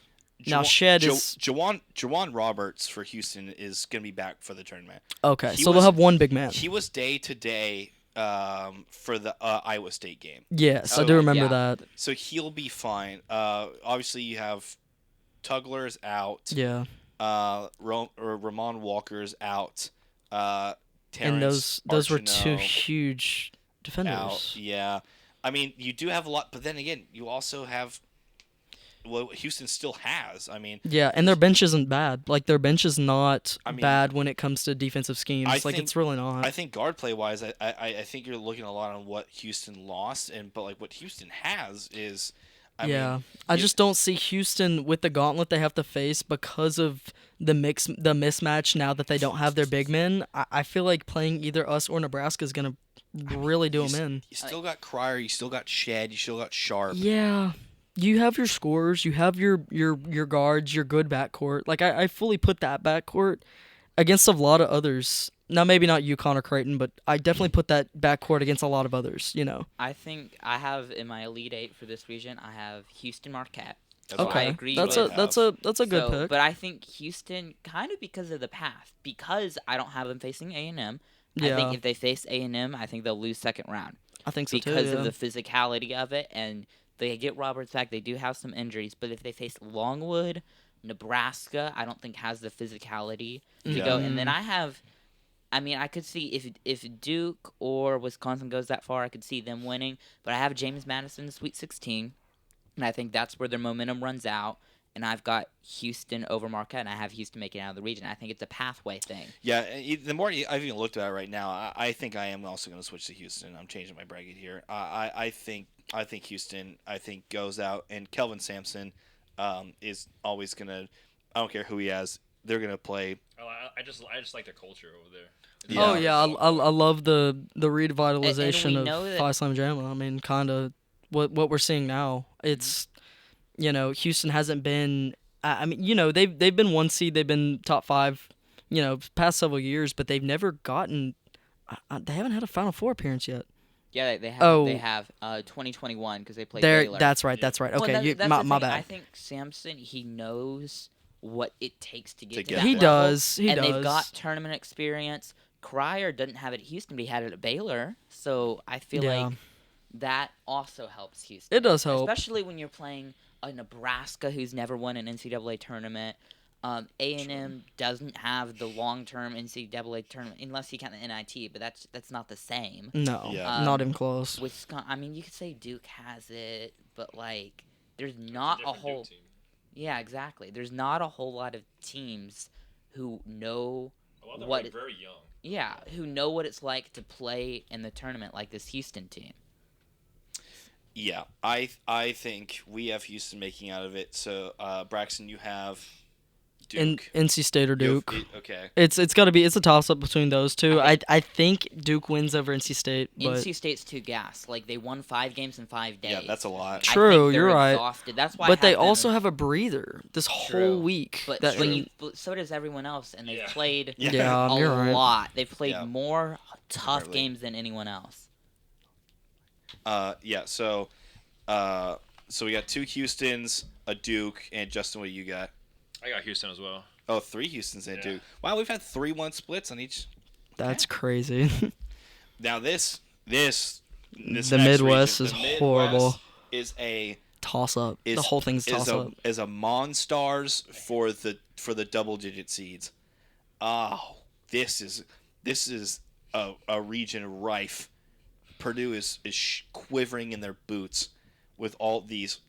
Now, Shed is- Jawan Roberts for Houston is going to be back for the tournament. Okay, He so was- they'll have one big man. He was day to day for the Iowa State game, Yes, I Oh, do remember yeah. that. so he'll be fine. Obviously, you have Tugler's out. Yeah, Ramon Walker's out. and Terrence those were two Archino huge defenders. out. Yeah, I mean, you do have a lot, but then again, you also have what Houston still has. I mean, Yeah, and their bench isn't bad. Like their bench is not I mean, bad when it comes to defensive schemes. I Like think- it's really not. I think guard play wise, I think you're looking a lot on what Houston lost, but like what Houston has is, I yeah, mean, I you- just don't see Houston with the gauntlet they have to face because of the mismatch now that they don't have their big men. I feel like playing either us or Nebraska is gonna really do you them in. You still got Cryer, you still got Shed, you still got Sharp. Yeah, you have your scorers, you have your guards, your good backcourt. Like I fully put that backcourt against a lot of others. Now maybe not UConn or Creighton, but I definitely put that backcourt against a lot of others. You know. I think I have in my Elite 8 for this region, I have Houston Marquette. That's So what I Okay, agree that's with- that's a good So- pick. But I think Houston, kind of because of the path, because I don't have them facing A&M. I Yeah. think if they face A&M, I think they'll lose second round I think so because too. of Yeah. the physicality of it, and they get Roberts back. They do have some injuries, but if they face Longwood, Nebraska, I don't think has the physicality to go. And then I mean, I could see if Duke or Wisconsin goes that far, I could see them winning. But I have James Madison in the Sweet 16, and I think that's where their momentum runs out. And I've got Houston over Marquette, and I have Houston making it out of the region. I think it's a pathway thing. Yeah, the more I've even looked at it right now, I think I am also going to switch to Houston. I'm changing my bracket here. I think Houston goes out, and Kelvin Sampson is always going to. I don't care who he has. they're gonna play. I just like their culture over there. Yeah. Oh yeah, I love the revitalization we of know that- Phi Slam Jamma. I mean, kind of what we're seeing now. It's Houston hasn't been. I mean, they've been 1 seed, they've been top 5, past several years, but they've never gotten. They haven't had a Final Four appearance yet. Yeah, they have. Oh. They have 2021 because they played There, Baylor. that's right. That's right. Well, Okay, that's my the thing. bad. I think Sampson, he knows what it takes to get to get that there. He level, does. He and does. they've got tournament experience. Cryer doesn't have it at Houston, but he had it at Baylor. So I feel Yeah. like that also helps Houston. It does help. Especially when you're playing a Nebraska who's never won an NCAA tournament. A&M doesn't have the long-term NCAA tournament unless you count the NIT, but that's not the same. No, Yeah. not even close. Wisconsin, I mean, you could say Duke has it, but like, there's not a whole. Team. Yeah, exactly. There's not a whole lot of teams who know A lot of them what. are very young. Yeah, who know what it's like to play in the tournament like this Houston team. Yeah, I think we have Houston making out of it. So Braxton, you have Duke. NC State or You have- Duke. okay. It's got to be. It's a toss up between those two. I think Duke wins over NC State, but NC State's too gas. Like, they won 5 games in 5 days. Yeah, that's a lot. I True, think they're you're right. exhausted. That's why. but they have them- also have a breather this True. whole week. But that but so does everyone else, and they've Yeah. played Yeah. a you're right. lot. They've played Yeah. more tough Apparently. games than anyone else. Yeah. So we got 2 Houstons, a Duke, and Justin. What do you got? I got Houston as well. Oh, 3 Houstons and Yeah. Duke. Wow, we've had 3-1 splits on each. That's crazy. Now this next The Midwest region, is the Midwest horrible. Is a Toss up. The whole thing's toss up. is a Monstars for the double digit seeds. Oh, this is a region rife. Purdue is quivering in their boots with all these.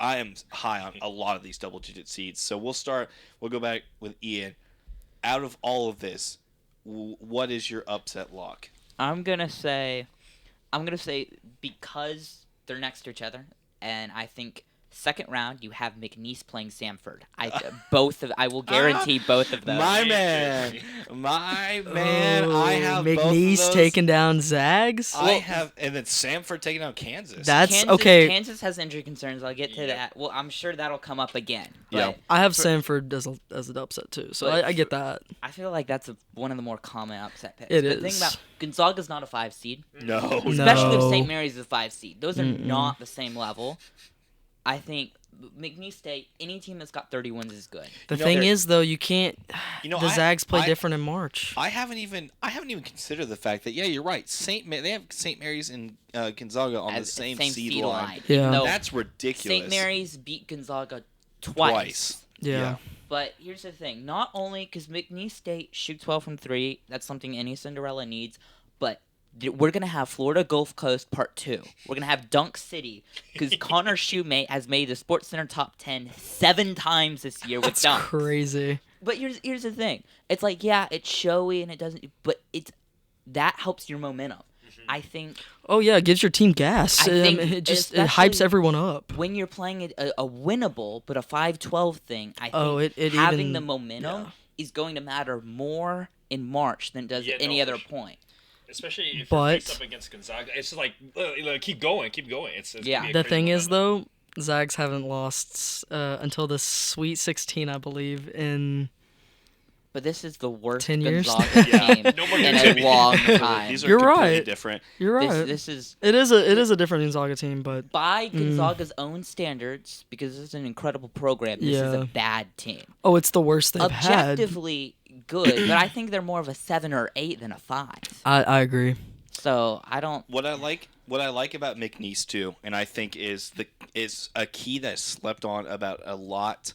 I am high on a lot of these double digit seeds. So we'll go back with Ian. Out of all of this, what is your upset lock? I'm gonna say because they're next to each other, and I think second round you have McNeese playing Samford. I will guarantee both of those. My man, I have both of McNeese those. taking down Zags. I have, and then Samford taking out Kansas. That's Kansas, okay. Kansas has injury concerns. I'll get to Yeah. that. Well, I'm sure that'll come up again. Yeah. But I have Sanford as an upset too, so But I get that. I feel like that's one of the more common upset picks. It but is. think about Gonzaga's not a 5 seed, no, especially if No. St. Mary's is a 5 seed. Those are Mm-mm. not the same level. I think McNeese State, any team that's got 30 wins is good. The You know, thing there- is, though, you can't. You know, the I- Zags play I- different in March. I haven't even considered the fact that you're right. They have St. Mary's and Gonzaga on the As- same same seed seed line. line. Yeah. Even though That's ridiculous. St. Mary's beat Gonzaga twice. yeah. But here's the thing. Not only because McNeese State shoots well from 3, that's something any Cinderella needs, but we're going to have Florida Gulf Coast Part 2. We're going to have Dunk City because Connor Shoemate has made the Sports Center top 10 7 times this year with That's dunks. crazy. But here's the thing. It's like, yeah, it's showy and it doesn't, but that helps your momentum. I think Oh yeah, it gives your team gas. I think it just it especially hypes everyone up. when you're playing a winnable but a 5-12 thing, I think Oh, it having even- the momentum yeah. is going to matter more in March than it does Yeah, at any no, other for sure. point. Especially if But- you're faced up against Gonzaga, it's just like keep going. It's Yeah. gonna be a The crazy thing is, momentum. though, Zags haven't lost until the Sweet 16, I believe, in. But this is the worst 10 years? Gonzaga Yeah. team No more in games a to be- long time. These are You're completely right. different. You're right. This is It is a different Gonzaga team, but by Gonzaga's own standards, because this is an incredible program. This is Yeah. a bad team. oh, it's the worst they've had. Objectively good, but I think they're more of a 7 or 8 than a 5. I agree. So I don't. What I like about McNeese too, and I think is a key that's slept on about a lot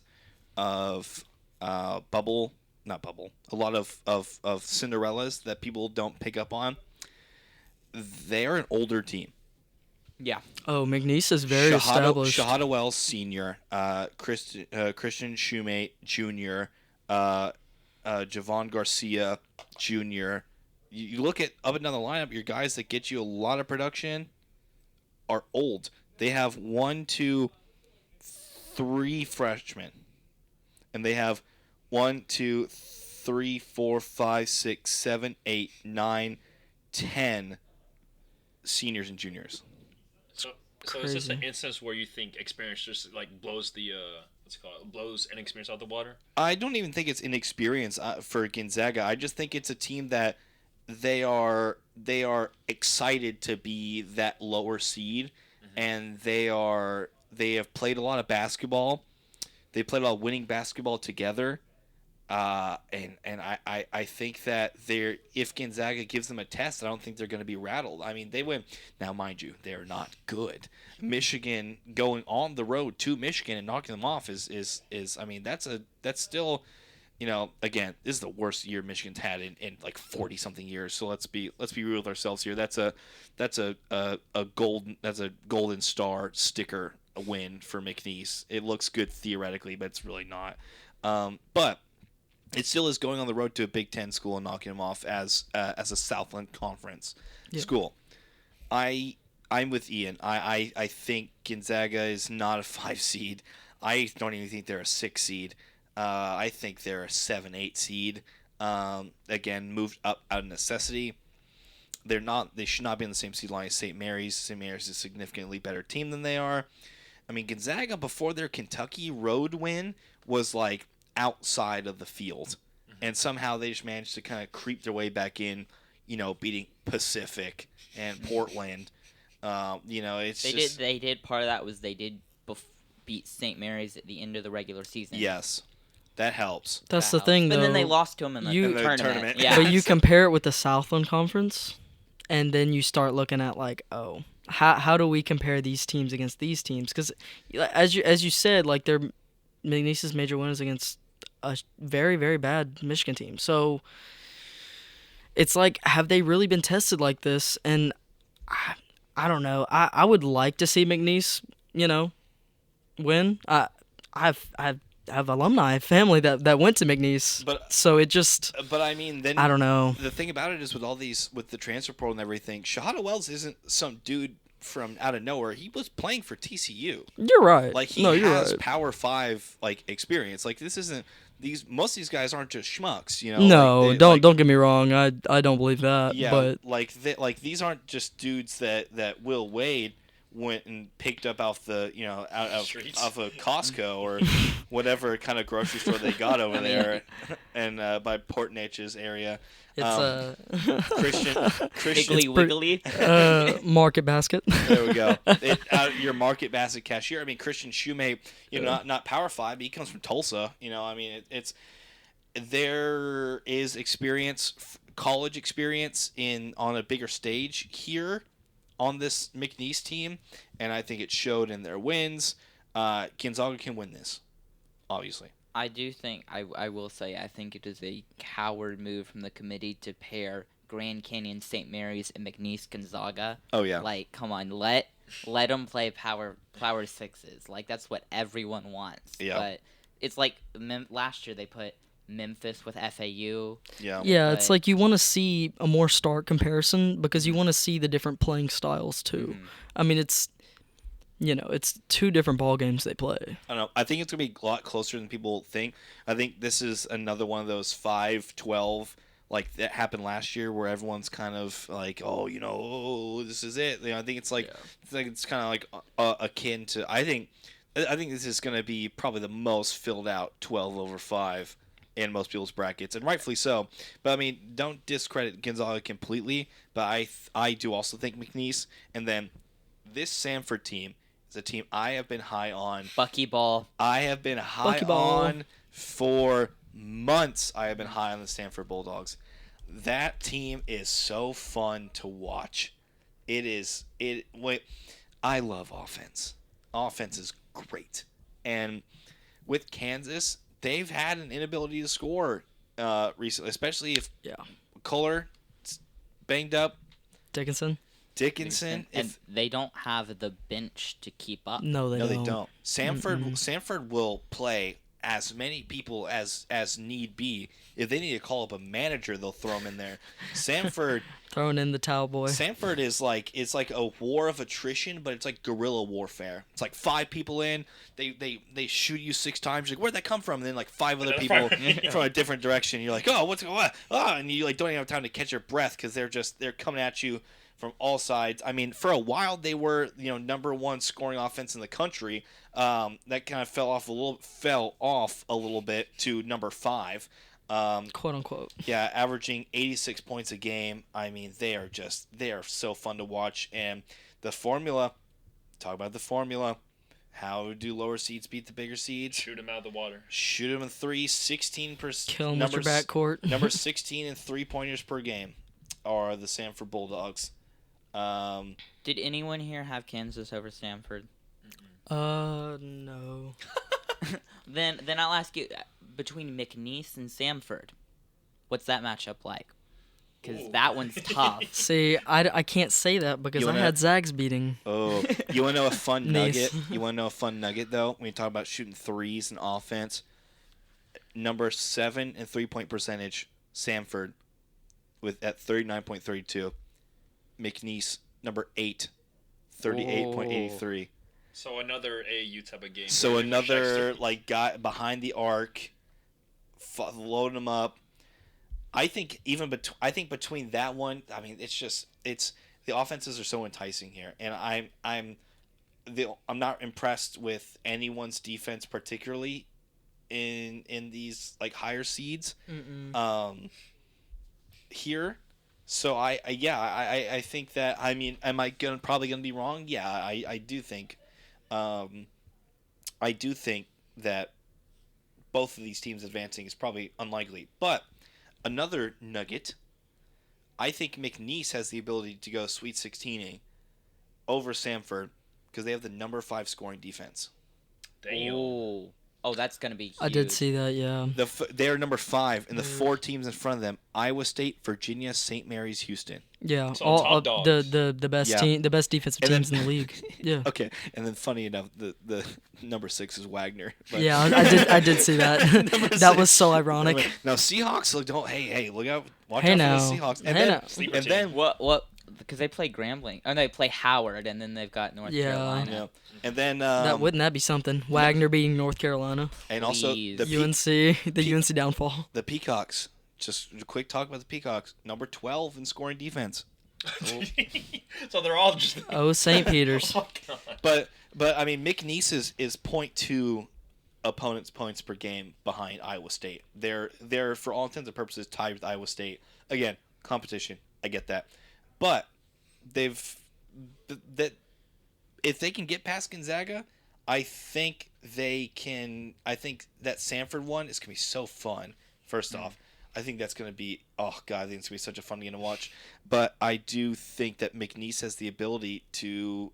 of a lot of Cinderellas that people don't pick up on. They're an older team. Yeah. Oh, McNeese is very established. Shahada Wells Sr., Christian Shoemate Jr., Javon Garcia Jr. You look at up and down the lineup, your guys that get you a lot of production are old. They have 1, 2, 3 freshmen, and they have 1, 2, 3, 4, 5, 6, 7, 8, 9, 10 seniors and juniors. So is this an Crazy. instance where you think experience just like blows the what's it called, blows inexperience out the water? I don't even think it's inexperience for Gonzaga. I just think it's a team that they are excited to be that lower seed, and they have played a lot of basketball. They played a lot of winning basketball together. I think that if Gonzaga gives them a test, I don't think they're going to be rattled. I mean, they win. Now, mind you, they are not good. Michigan going on the road to Michigan and knocking them off is I mean, that's still, again, this is the worst year Michigan's had in like 40 something years. So let's be real with ourselves here. That's a golden star sticker win for McNeese. It looks good theoretically, but it's really not. But it still is going on the road to a Big Ten school and knocking them off as a Southland Conference school. I'm with Ian. I think Gonzaga is not a 5 seed. I don't even think they're a 6 seed. I think they're a 7, 8 seed. Again, moved up out of necessity. They're not. They should not be in the same seed line as St. Mary's. St. Mary's is a significantly better team than they are. I mean, Gonzaga before their Kentucky road win was like outside of the field, and somehow they just managed to kind of creep their way back in, beating Pacific and Portland. They did. Part of that was they did beat St. Mary's at the end of the regular season. Yes, that helps. That's the thing, though. But then they lost to them in the tournament. Yeah. But you compare it with the Southland Conference, and then you start looking at like, oh, how do we compare these teams against these teams? Because as you said, like their McNeese's major win is against a very, very bad Michigan team. So it's like, have they really been tested like this? And I don't know. I would like to see McNeese, win. I have alumni family that went to McNeese, so it just. But I mean, then I don't know. The thing about it is with the transfer portal and everything, Shahada Wells isn't some dude from out of nowhere. He was playing for TCU. You're right. Like he has Power 5 like experience. Like this isn't most of these guys aren't just schmucks. No, don't get me wrong. I don't believe that. Yeah, but these aren't just dudes that Will Wade went and picked up off the off of Costco or whatever kind of grocery store they got over there, and by Port Neches area. It's Christian Wiggly Wiggly. Market Basket. There we go. Your Market Basket cashier. I mean, Christian Shoemate, not Power 5, but he comes from Tulsa. I mean, there is experience, college experience on a bigger stage here on this McNeese team, and I think it showed in their wins. Gonzaga can win this, obviously. I do think, I will say, I think it is a coward move from the committee to pair Grand Canyon, St. Mary's, and McNeese Gonzaga. Oh, yeah. Like, come on, let them play power sixes. Like, that's what everyone wants. Yeah. But it's like last year they put Memphis with FAU. Yeah. Yeah, it's like you want to see a more stark comparison because you want to see the different playing styles too. Mm-hmm. I mean, it's two different ball games they play. I don't know. I think it's going to be a lot closer than people think. I think this is another one of those 5-12 like that happened last year where everyone's kind of like, this is it. I think it's like it's kind of like akin to. I think this is going to be probably the most filled out 12/5 in most people's brackets, and rightfully so. But I mean, don't discredit Gonzaga completely. But I do also think McNeese, and then this Samford team is a team I have been high on. Buckyball. I have been high on for months. I have been high on the Stanford Bulldogs. That team is so fun to watch. I love offense. Offense is great. And with Kansas, they've had an inability to score recently, especially if Kohler banged up. Dickinson. And they don't have the bench to keep up. No, they don't. Samford will play as many people as need be. If they need to call up a manager, they'll throw him in there. Samford Throwing in the towel boy. Samford is like it's like a war of attrition, but it's like guerrilla warfare. It's like 5 people in, they shoot you 6 times. You're like, where'd that come from? And then like 5 other people from a different direction. You're like, oh, what's going on? Oh, and you like don't even have time to catch your breath because they're coming at you from all sides. I mean, for a while they were number 1 scoring offense in the country. That kind of fell off a little bit to number 5. Quote unquote. Yeah, averaging 86 points a game. I mean, they are so fun to watch. And the formula, talk about the formula. How do lower seeds beat the bigger seeds? Shoot them out of the water. Shoot them in 3, 16%. Kill them with your backcourt. Number 16 and 3-pointers per game are the Samford Bulldogs. Did anyone here have Kansas over Stanford? No. Then I'll ask you, between McNeese and Samford, what's that matchup like? Because that one's tough. See, I can't say that because I had Zags beating. Oh, you want to know a fun nugget? Nice. You want to know a fun nugget, though? When you talk about shooting threes and offense, number 7 in 3-point percentage, Samford, at 39.32. McNeese, number 8, 38.83. So another AAU type of game. So another guy behind the arc, loading them up. I think between that one, I mean, it's the offenses are so enticing here, and I'm not impressed with anyone's defense, particularly in these like higher seeds. Here. So I think that, I mean, am I probably gonna be wrong? Yeah, I do think that both of these teams advancing is probably unlikely. But another nugget, I think McNeese has the ability to go Sweet 16ing over Samford because they have the number 5 scoring defense. Damn. Oh, that's going to be huge. I did see that, yeah. They're number 5, and the 4 teams in front of them: Iowa State, Virginia, St. Mary's, Houston. Yeah, So all top dogs. the best team, the best defensive teams in the league. Yeah. Okay, and then funny enough, the number 6 is Wagner. But Yeah, I did see that. That was so ironic. Now Seahawks, hey, look out! Watch Hey out now. for the Seahawks. And Hey then, now. Sleeper and team. then What? Because they play Grambling. Oh, no, they play Howard, and then they've got North Yeah. Carolina. yeah, and then Wouldn't that be something? Wagner beating North Carolina. and also Please. The UNC downfall. the Peacocks. Just a quick talk about the Peacocks. Number 12 in scoring defense. So they're all just. Oh, St. Peter's. Oh, God. But I mean, McNeese is 0.2 opponents' points per game behind Iowa State. They're for all intents and purposes tied with Iowa State. Again, competition. I get that, but if they can get past Gonzaga, I think they can. I think that Samford one is gonna be so fun. First off, I think that's gonna be I think it's gonna be such a fun game to watch. But I do think that McNeese has the ability to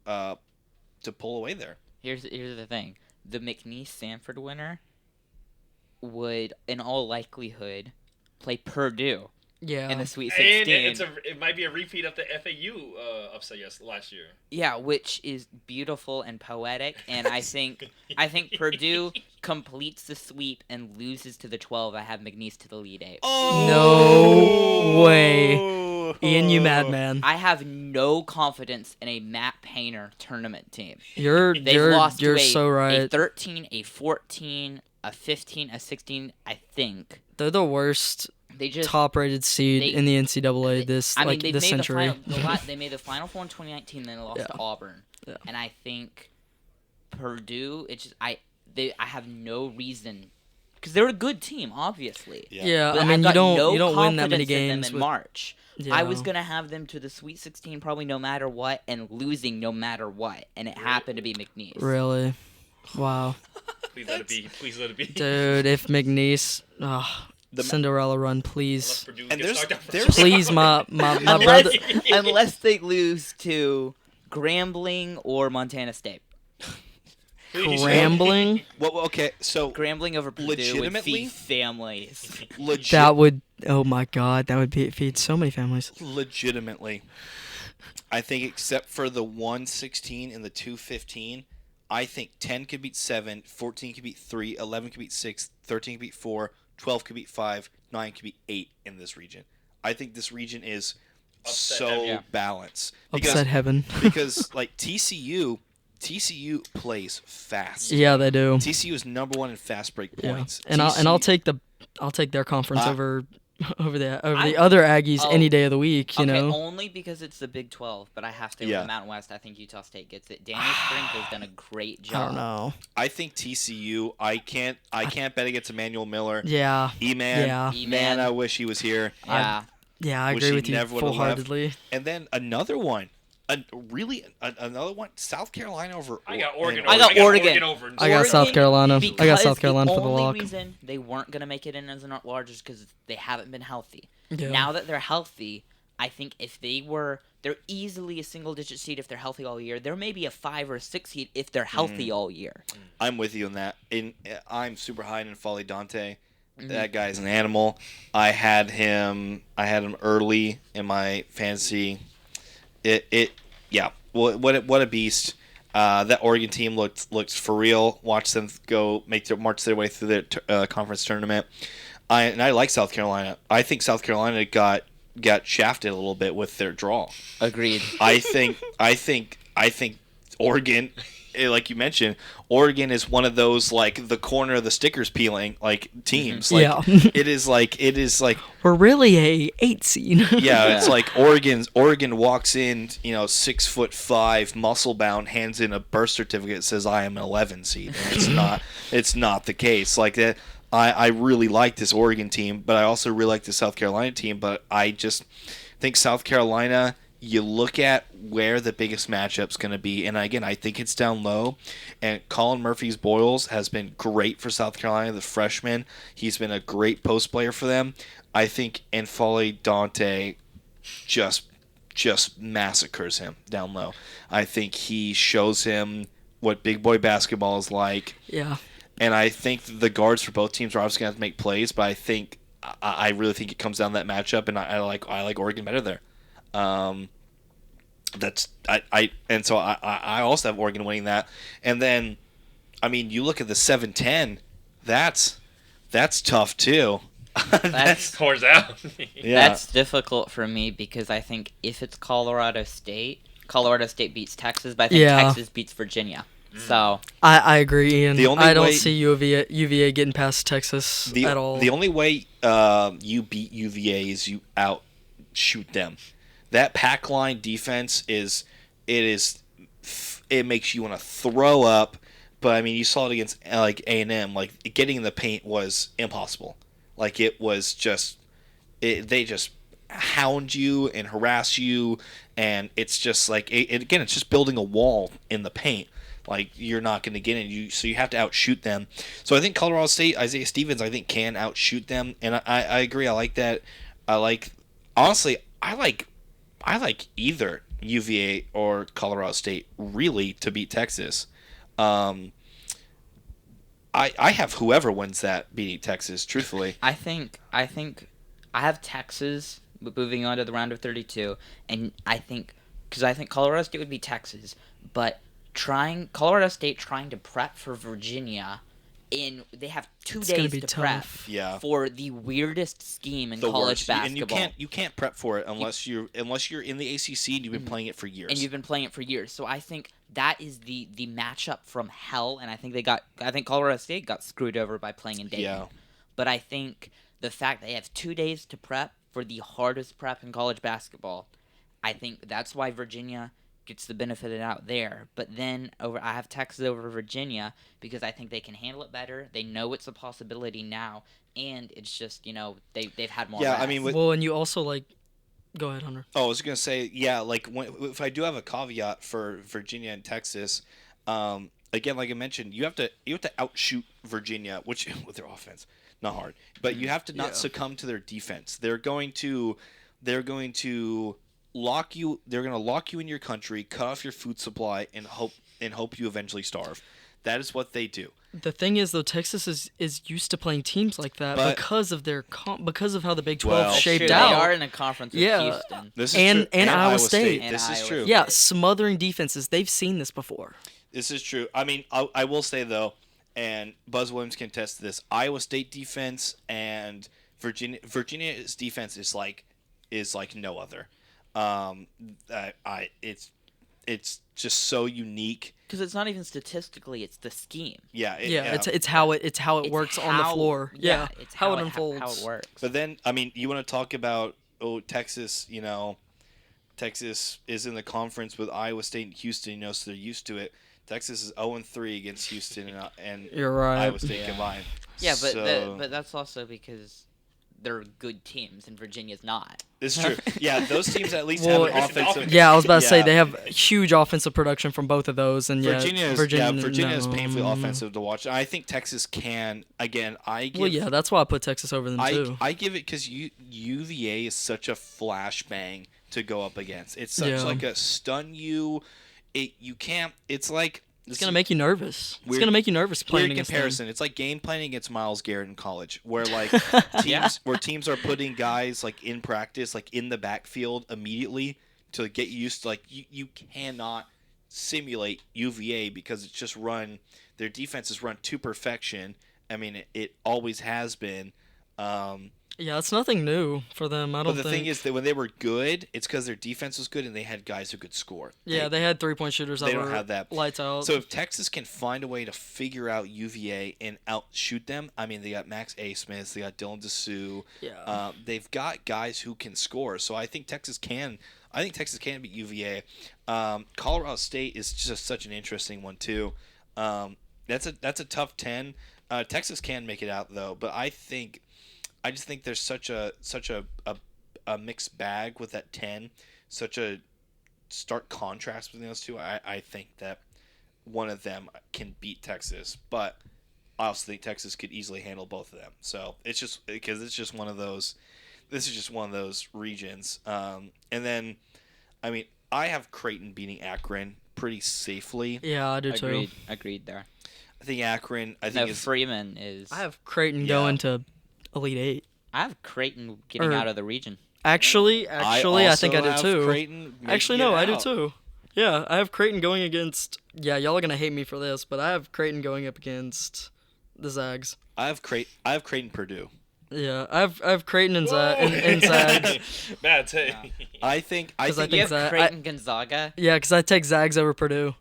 pull away there. Here's the thing. The McNeese-Sanford winner would, in all likelihood, play Purdue Yeah. in the Sweet And 16. it might be a repeat of the FAU upset last year. Yeah, which is beautiful and poetic, and I think Purdue completes the sweep and loses to the 12. I have McNeese to the lead 8. No way. Ian, you madman. I have no confidence in a Matt Painter tournament team. You're lost you're to so a right. 13, a 14, a 15, a 16, I think. They're the worst They just top-rated seed they- in the NCAA this I mean, this century. They made the Final Four in 2019, then they lost to Auburn. Yeah. And I think Purdue, I have no reason, because they're a good team, obviously. Yeah, But I mean I've got you don't win that many confidence in them games in with March. Yeah. I was gonna have them to the Sweet 16 probably no matter what, and losing no matter what, and it happened to be McNeese. Really. Wow. Please let it be. Please let it be. Dude, if McNeese The- Cinderella run, Unless please. Purdue And gets knocked out there's first. Please, my unless, brother. unless they lose to Grambling or Montana State. Please. Rambling. Well, okay, so Grambling over Purdue would Legitimately? feed families. That would. Oh my God, that would feed so many families. legitimately, I think except for the 116 and the 215, I think 10 could beat 7, 14 could beat 3, 11 could beat 6, 13 could beat 4, 12 could beat 5, 9 could beat 8 in this region. I think this region is Upset so heavy. Yeah. balanced. Upset heaven. Because like TCU plays fast. Yeah, they do. TCU is number 1 in fast break Yeah. points. And I'll take their conference I- over the I- other Aggies oh, any day of the week. You Okay, know. only because it's the Big 12, but I have to. Yeah. With the Mountain West, I think Utah State gets it. Danny Sprinkle's done a great I job. don't know. I think TCU. I can't bet against Emmanuel Miller. Yeah. E-Man. Yeah. E-Man. Man, I wish he was here. Yeah. Yeah, I Wish agree he with you never would've left. full-heartedly. And then another one. Another one. South Carolina over. I got Oregon. and- I got Oregon. over. I got South Carolina. I got Because South Carolina for the only lock. reason they weren't gonna make it in as an large is because they haven't been healthy. Yeah. Now that they're healthy, I think if they're easily a single-digit seed if they're healthy all year. They're maybe a 5 or a 6 seed if they're healthy all year. I'm with you on that. I'm super high in Folly Dante. That guy's an animal. I had him early in my fantasy. Yeah. What a beast. That Oregon team looked for real. Watch them march their way through the conference tournament. I like South Carolina. I think South Carolina got shafted a little bit with their draw. Agreed. I think Oregon, like you mentioned, Oregon is one of those like the corner of the stickers peeling like teams. Like, Yeah. it is like We're really a 8 seed. yeah, it's like Oregon walks in, 6'5", muscle bound, hands in a birth certificate that says I am an 11 seed. And it's not the case. Like that. I really like this Oregon team, but I also really like the South Carolina team. But I just think South Carolina, you look at where the biggest matchup's going to be, and again, I think it's down low. And Colin Murphy's-Boyles has been great for South Carolina, the freshman. He's been a great post player for them. I think N'Faly Dante just massacres him down low. I think he shows him what big boy basketball is like. Yeah. And I think the guards for both teams are obviously going to have to make plays, but I really think it comes down to that matchup, and I like Oregon better there. I also have Oregon winning that, and then, I mean, you look at the 7-10, that's tough too. That's Scores out. Yeah. That's difficult for me because I think if it's Colorado State beats Texas, but I think Yeah. Texas beats Virginia. So I agree, Ian. The only I don't way- see UVA getting past Texas at all. The only way you beat UVA is you outshoot them. That pack line defense it makes you want to throw up. But I mean, you saw it against like A&M. Like getting in the paint was impossible. Like it was they just hound you and harass you, and it's just like again, it's just building a wall in the paint. Like you're not going to get in, so you have to outshoot them. So I think Colorado State, Isaiah Stevens, I think can outshoot them, and I agree. I like that. Honestly, I like either UVA or Colorado State really to beat Texas. I have whoever wins that beating Texas. Truthfully, I think I have Texas moving on to the round of 32, and I think Colorado State would be Texas, but Colorado State trying to prep for Virginia, they have 2 It's gonna days be to tough. Yeah. for the weirdest scheme in the college worst. basketball. And you can't prep for it unless you're in the ACC and you've been playing it for years. And you've been playing it for years. So I think that is the matchup from hell, and I think Colorado State got screwed over by playing in Dayton. Yeah. But I think the fact they have 2 days to prep for the hardest prep in college basketball, I think that's why Virginia gets the benefit of it out there. But then I have Texas over Virginia because I think they can handle it better. They know it's a possibility now, and it's just they've had more. Yeah, rest. I mean, Well, and you also go ahead, Hunter. Oh, I was gonna say, yeah, like if I do have a caveat for Virginia and Texas, again, like I mentioned, you have to outshoot Virginia, which with their offense, not hard, but you have to not succumb to their defense. They're going to lock you. They're going to lock you in your country, cut off your food supply, and hope you eventually starve. That is what they do. The thing is, though, Texas is used to playing teams like that But- because of their because of how the Big 12 Well, shaped Sure, out. They are in a conference with Yeah. Houston. This is And- true. and Iowa State. And This is Iowa true. State. Yeah, smothering defenses. They've seen this before. This is true. I mean, I will say though, and Buzz Williams can attest to this. Iowa State defense and Virginia's defense is like no other. It's just so unique. Because it's not even statistically, it's the scheme. Yeah. It's how it works on the floor. Yeah, it's how it unfolds. How it works. But then, I mean, you want to talk about Texas? Texas is in the conference with Iowa State and Houston. So they're used to it. Texas is 0-3 against Houston and You're right. Iowa State combined. Yeah, but So- but that's also because they're good teams and Virginia's not. It's true. Yeah, those teams at least Well, have an offensive. Yeah, I was about to say Yeah. they have huge offensive production from both of those, and Virginia is no. painfully offensive to watch. I think Texas can. Again, Well, yeah, that's why I put Texas over them too. I give it because UVA is such a flashbang to go up against. It's such Yeah. like a stun you. You can't. It's like It's gonna make you nervous. It's Weird- gonna make you nervous playing weird against comparison. It's like game planning against Miles Garrett in college, where like Yeah. teams are putting guys like in practice, like in the backfield immediately to get used to like you cannot simulate UVA because it's just run. Their defense is run to perfection. I mean, it always has been. Yeah, it's nothing new for them. I don't But the think. thing is that when they were good, it's because their defense was good and they had guys who could score. Yeah, they had 3-point shooters that they were don't have that. lights out. So if Texas can find a way to figure out UVA and outshoot them, I mean, they got Max A. Smith, they got Dylan Dessou. yeah. They've got guys who can score. So I think Texas can. I think Texas can beat UVA. Colorado State is just such an interesting one too. That's a tough 10. Texas can make it out though, but I just think there's such a mixed bag with that 10, such a stark contrast between those two. I think that one of them can beat Texas, but I also think Texas could easily handle both of them. So it's just because it's just one of those. This is just one of those regions. And then, I mean, I have Creighton beating Akron pretty safely. Yeah, I do too. Agreed there. I think Akron. I No, think is Freeman is. I have Creighton Yeah. going to Elite Eight. I have Creighton getting Or- out of the region. Actually, I think I also do have too. Creighton Actually, making no, it I do out. too. Yeah, I have Creighton going against. Yeah, y'all are gonna hate me for this, but I have Creighton going up against the Zags. I have Creighton Purdue. Yeah, I have Creighton and Zags. Bad take. I think 'Cause I You think have that- Creighton Gonzaga. Yeah, because I take Zags over Purdue.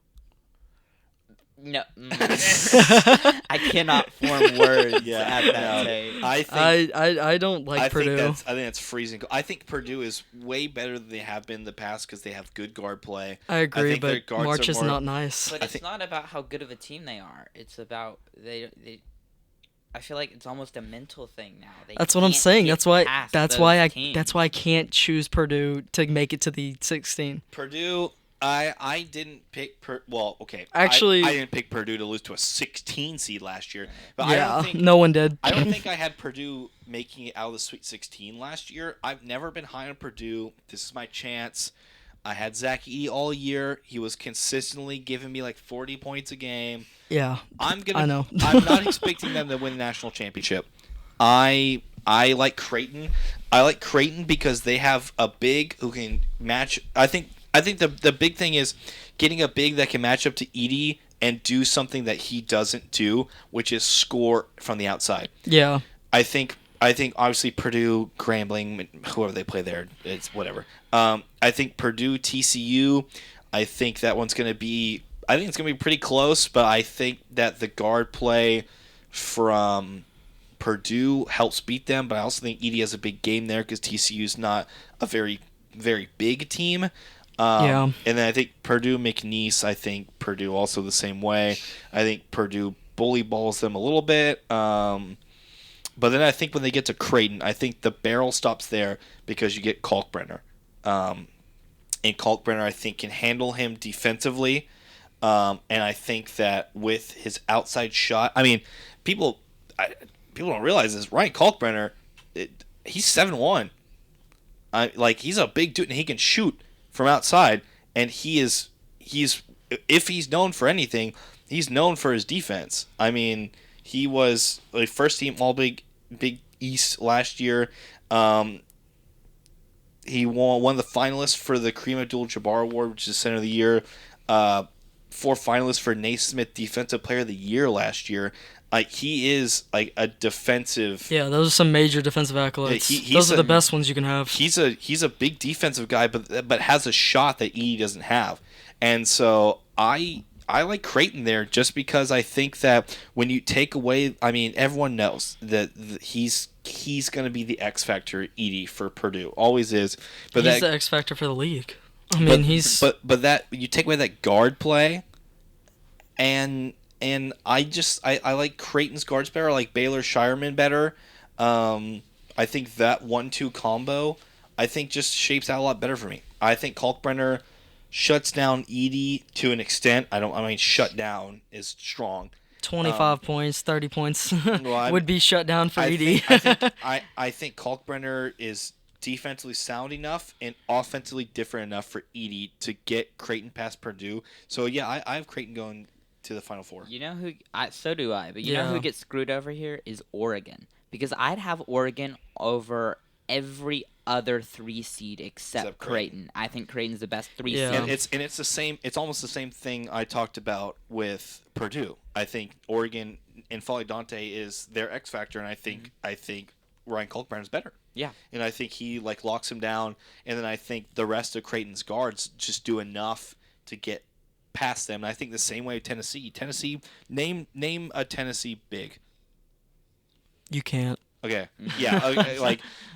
No, I cannot form words Yeah, at that no. take. I think I don't like I Purdue. think that's freezing. I think Purdue is way better than they have been in the past because they have good guard play. I agree, think their but guards March are is more- not nice. But I it's think- not about how good of a team they are. It's about they. I feel like it's almost a mental thing now. They That's what I'm can't saying. get That's why. past That's those why I. teams. That's why I can't choose Purdue to make it to the 16. Purdue. I didn't pick okay. Actually- I didn't pick Purdue to lose to a 16 seed last year. But I Yeah, don't think no one did. I don't think I had Purdue making it out of the Sweet 16 last year. I've never been high on Purdue. This is my chance. I had Zach E all year. He was consistently giving me like 40 points a game. Yeah, I I know. I'm not expecting them to win the national championship. I like Creighton. I like Creighton because they have a big who can match. I think the big thing is getting a big that can match up to Edie and do something that he doesn't do, which is score from the outside. yeah. I think obviously Purdue, Grambling, whoever they play there, it's whatever. I think Purdue, TCU. I think that one's gonna be. I think it's gonna be pretty close, but I think that the guard play from Purdue helps beat them. But I also think Edie has a big game there because TCU's not a very very big team. Yeah. And then I think Purdue, McNeese. I think Purdue also the same way. I think Purdue bully balls them a little bit. But then I think when they get to Creighton, I think the barrel stops there because you get Kalkbrenner. And Kalkbrenner, I think, can handle him defensively. And I think that with his outside shot, I mean, people don't realize this. Ryan Kalkbrenner, he's 7'1". He's a big dude, and he can shoot from outside. And he's if he's known for anything, he's known for his defense. I mean, he was like first team All Big East last year. Um, he won one of the finalists for the Kareem Abdul-Jabbar Award, which is Center of the Year. 4 finalists for Naismith Defensive Player of the Year last year. He is like a defensive. Yeah, those are some major defensive accolades. Those are the best ones you can have. He's a big defensive guy, but has a shot that Edie doesn't have, and so I like Creighton there just because I think that when you take away, I mean, everyone knows that he's going to be the X factor Edie for Purdue, always is. But he's the X factor for the league. I mean, but that you take away that guard play, and I like Creighton's guards better. I like Baylor Shireman better. I think that 1-2 combo, I think just shapes out a lot better for me. I think Kalkbrenner shuts down Edie to an extent. I mean, shut down is strong. 25 points, 30 points would be shut down for Edie. I think Kalkbrenner is defensively sound enough and offensively different enough for Edie to get Creighton past Purdue. So yeah, I have Creighton going to the Final Four. You know who? So do I. But you know who gets screwed over here is Oregon, because I'd have Oregon over every other 3 seed except Creighton. I think Creighton's the best 3 seed. And it's the same. It's almost the same thing I talked about with Purdue. I think Oregon and Folly Dante is their X factor, and I think Ryan Kalkbrenner is better. Yeah, and I think he locks him down, and then I think the rest of Creighton's guards just do enough to get past them. And I think the same way with Tennessee. Tennessee, name a Tennessee big. You can't. Okay. Yeah. Okay,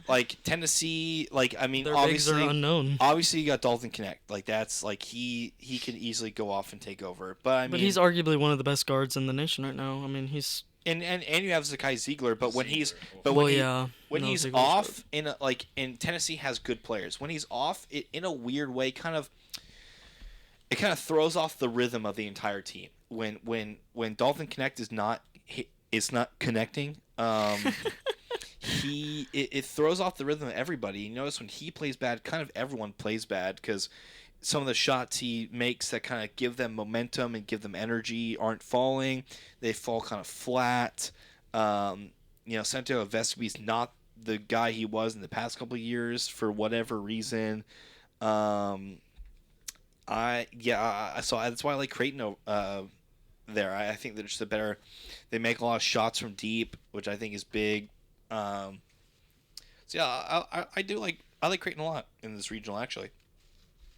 like Tennessee. Like I mean, their obviously, bigs are unknown. Obviously, you got Dalton Connect. Like that's like he can easily go off and take over. But he's arguably one of the best guards in the nation right now. I mean, he's. And you have Zakai Ziegler, but when he's Ziegler's off in Tennessee has good players. When he's off, it in a weird way kind of throws off the rhythm of the entire team. When Dalton Connect is not connecting, it throws off the rhythm of everybody. You notice when he plays bad, kind of everyone plays bad because some of the shots he makes that kind of give them momentum and give them energy aren't falling. They fall kind of flat. Santiago Vescovi's not the guy he was in the past couple of years for whatever reason. So that's why I like Creighton there. I think they're just a better. They make a lot of shots from deep, which I think is big. I like Creighton a lot in this regional actually.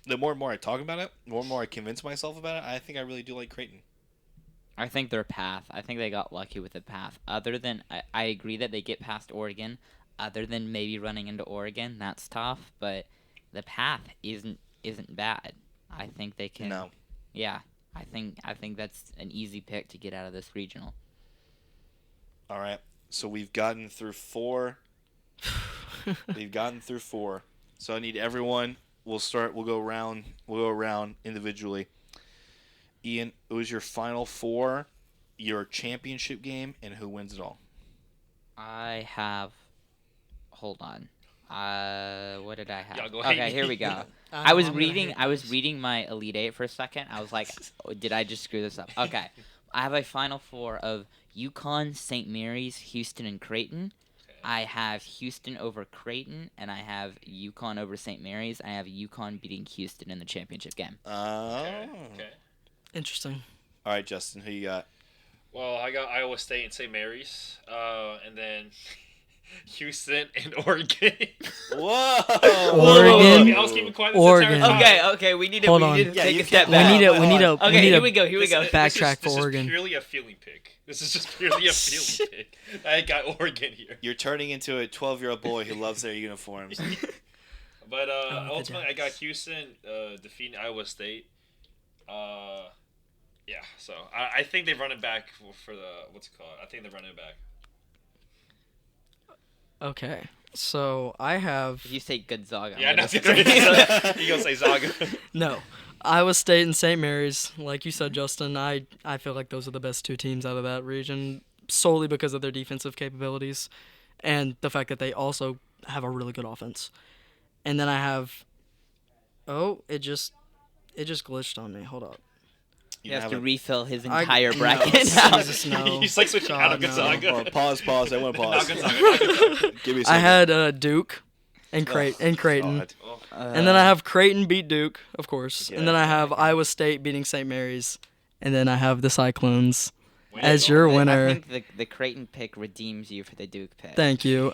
The more and more I talk about it, the more and more I convince myself about it, I think I really do like Creighton. I think their path. I think they got lucky with the path. Other than, I agree that they get past Oregon. Other than maybe running into Oregon, that's tough. But the path isn't bad. I think they can. No. Yeah, I think that's an easy pick to get out of this regional. All right. So we've gotten through 4. So I need everyone. We'll go around individually. Ian, it was your Final Four, your championship game, and who wins it all? I have. Hold on. What did I have? Y'all go Okay, ahead. here we go. I was reading my Elite Eight for a second. I was like, did I just screw this up? Okay. I have a Final Four of UConn, St. Mary's, Houston, and Creighton. I have Houston over Creighton, and I have UConn over St. Mary's. I have UConn beating Houston in the championship game. Okay. Interesting. All right, Justin, who you got? Well, I got Iowa State and St. Mary's, and then Houston and Oregon. Whoa! Oregon. I was keeping quiet this Oregon. entire time. Okay. We need to take you a step can't- back. We need to. Here we go. Backtrack for Oregon. This is purely a feeling pick. This is just purely a feeling pick. I got Oregon here. You're turning into a 12-year-old boy who loves their uniforms. But the ultimately, I Ducks. got Houston defeating Iowa State. Yeah, so I think they've run it back for the what's it called? I think they're running it back. Okay, so I have If you say Gonzaga, Yeah, I'm no, gonna you gonna say Zaga? no Iowa State and St. Mary's. Like you said, Justin, I feel like those are the best 2 teams out of that region solely because of their defensive capabilities and the fact that they also have a really good offense. And then I have it just glitched on me. Hold up. He has have to a- refill his I- entire no, bracket. Jesus, no. He's like switching out of God, no. Gonzaga. Oh, pause. I want to Not pause. Gonzaga. Not Gonzaga. Give me a I second. had Duke and Creighton. God. Oh, And then I have Creighton beat Duke, of course. Yeah. And then I have Iowa State beating St. Mary's. And then I have the Cyclones way as to your go. winner. I think the Creighton pick redeems you for the Duke pick. Thank you.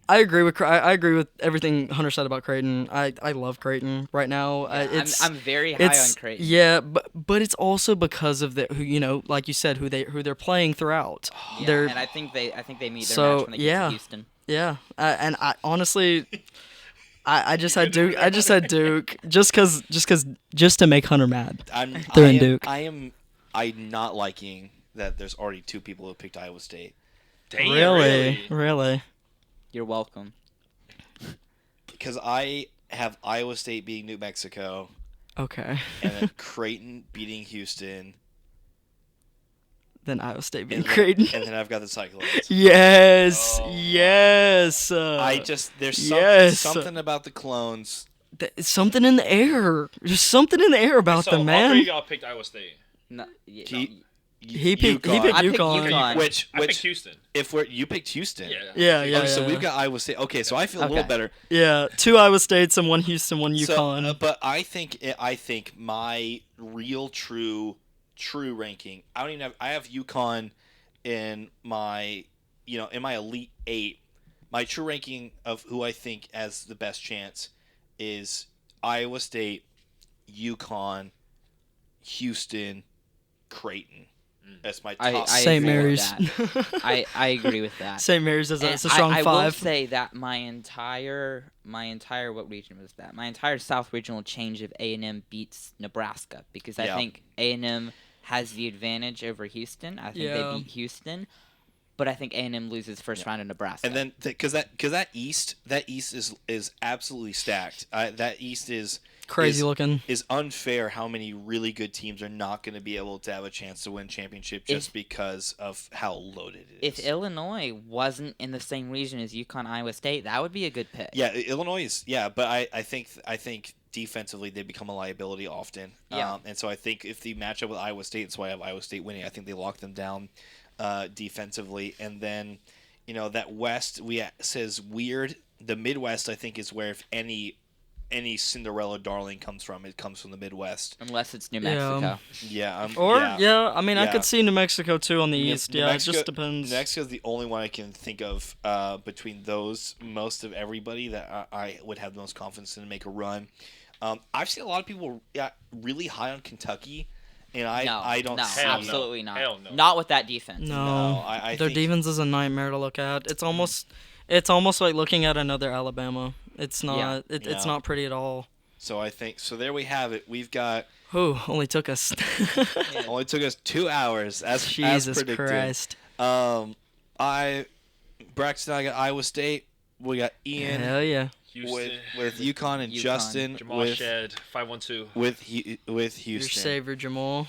I agree with I agree with everything Hunter said about Creighton. I love Creighton right now. Yeah, I'm very high on Creighton. Yeah, but it's also because of the who like you said who they're playing throughout. Yeah, They're and I think they meet their So, match when they get yeah. to Houston. yeah, and I honestly. I just had Duke. I just had Duke just to make Hunter mad. They're in Duke. I'm not liking that there's already 2 people who picked Iowa State. Damn, Really. You're welcome. Because I have Iowa State beating New Mexico, Okay. and then Creighton beating Houston, Then Iowa State beat and then, Creighton. and then I've got the Cyclones. Yes. Oh. Yes. There's Yes. something about the clones. Something in the air. There's something in the air about So them, all man. three of y'all picked Iowa State. No, He picked I picked UConn. UConn. Which I picked Houston. you picked Houston. Yeah. Oh, so we've got Iowa State. Okay, so I feel a little Okay. better. Yeah, 2 Iowa States and 1 Houston, 1 So, UConn. but I think my real true ranking. I don't even have. I have UConn in my in my Elite 8. My true ranking of who I think has the best chance is Iowa State, UConn, Houston, Creighton. That's my top. I St. agree with Mary's. that. I agree with that. St. Mary's is And a strong I will 5. say that my entire what region was that? My entire South regional change of A&M beats Nebraska because I Yeah. think A&M has the advantage over Houston. I think Yeah. they beat Houston, but I think A&M loses first round of Nebraska. And then because that East is absolutely stacked. That East is Crazy looking. is unfair how many really good teams are not going to be able to have a chance to win championship just because of how loaded it is. if Illinois wasn't in the same region as UConn, Iowa State, that would be a good pick. Yeah, Illinois is but I think defensively they become a liability often. Yeah. And so I think if the matchup with Iowa State, that's why I have Iowa State winning. I think they lock them down defensively, and then that West says weird. The Midwest I think is where if any Cinderella darling comes from, it comes from the Midwest. Unless it's New Yeah. Mexico. Yeah. I mean, I Yeah. could see New Mexico too on the New- east. New Yeah, Mexico- it just depends. New Mexico is the only one I can think of between those. Most of everybody that I would have the most confidence in to make a run. I've seen a lot of people really high on Kentucky, and I don't no, see. absolutely not. Hell no. Not with that defense. No, I their think, defense is a nightmare to look at. It's almost like looking at another Alabama. It's not. Yeah. It's Yeah. not pretty at all. So I think so. There we have it. We've got Whew, only took us. only took us 2 hours as Jesus predicted. Christ. Braxton, I got Iowa State. We got Ian Hell yeah. Houston. with UConn and UConn. Justin Jamal with Shed 512. with Your Houston. savior Jamal.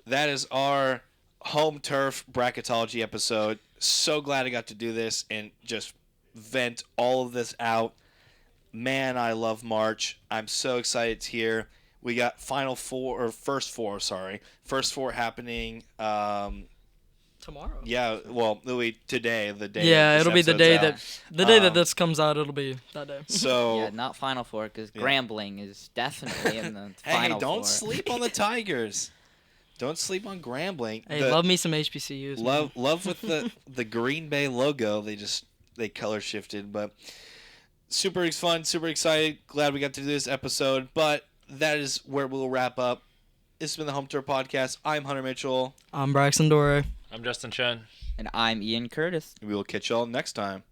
That is our home turf bracketology episode. So glad I got to do this and just vent all of this out. Man, I love March. I'm so excited it's here. We got first four happening. Tomorrow. Yeah, well, today, the day. Yeah, this it'll be the episode's day out. that this comes out. It'll be that day. So Yeah, not Final Four because Yeah. Grambling is definitely in the hey, Final don't Four. sleep on the Tigers. Don't sleep on Grambling. Hey, love me some HBCUs. man. Love with the Green Bay logo. They color shifted, but super fun, super excited. Glad we got to do this episode. But that is where we'll wrap up. This has been the Home Tour Podcast. I'm Hunter Mitchell. I'm Braxton Dore. I'm Justin Chen. And I'm Ian Curtis. We will catch y'all next time.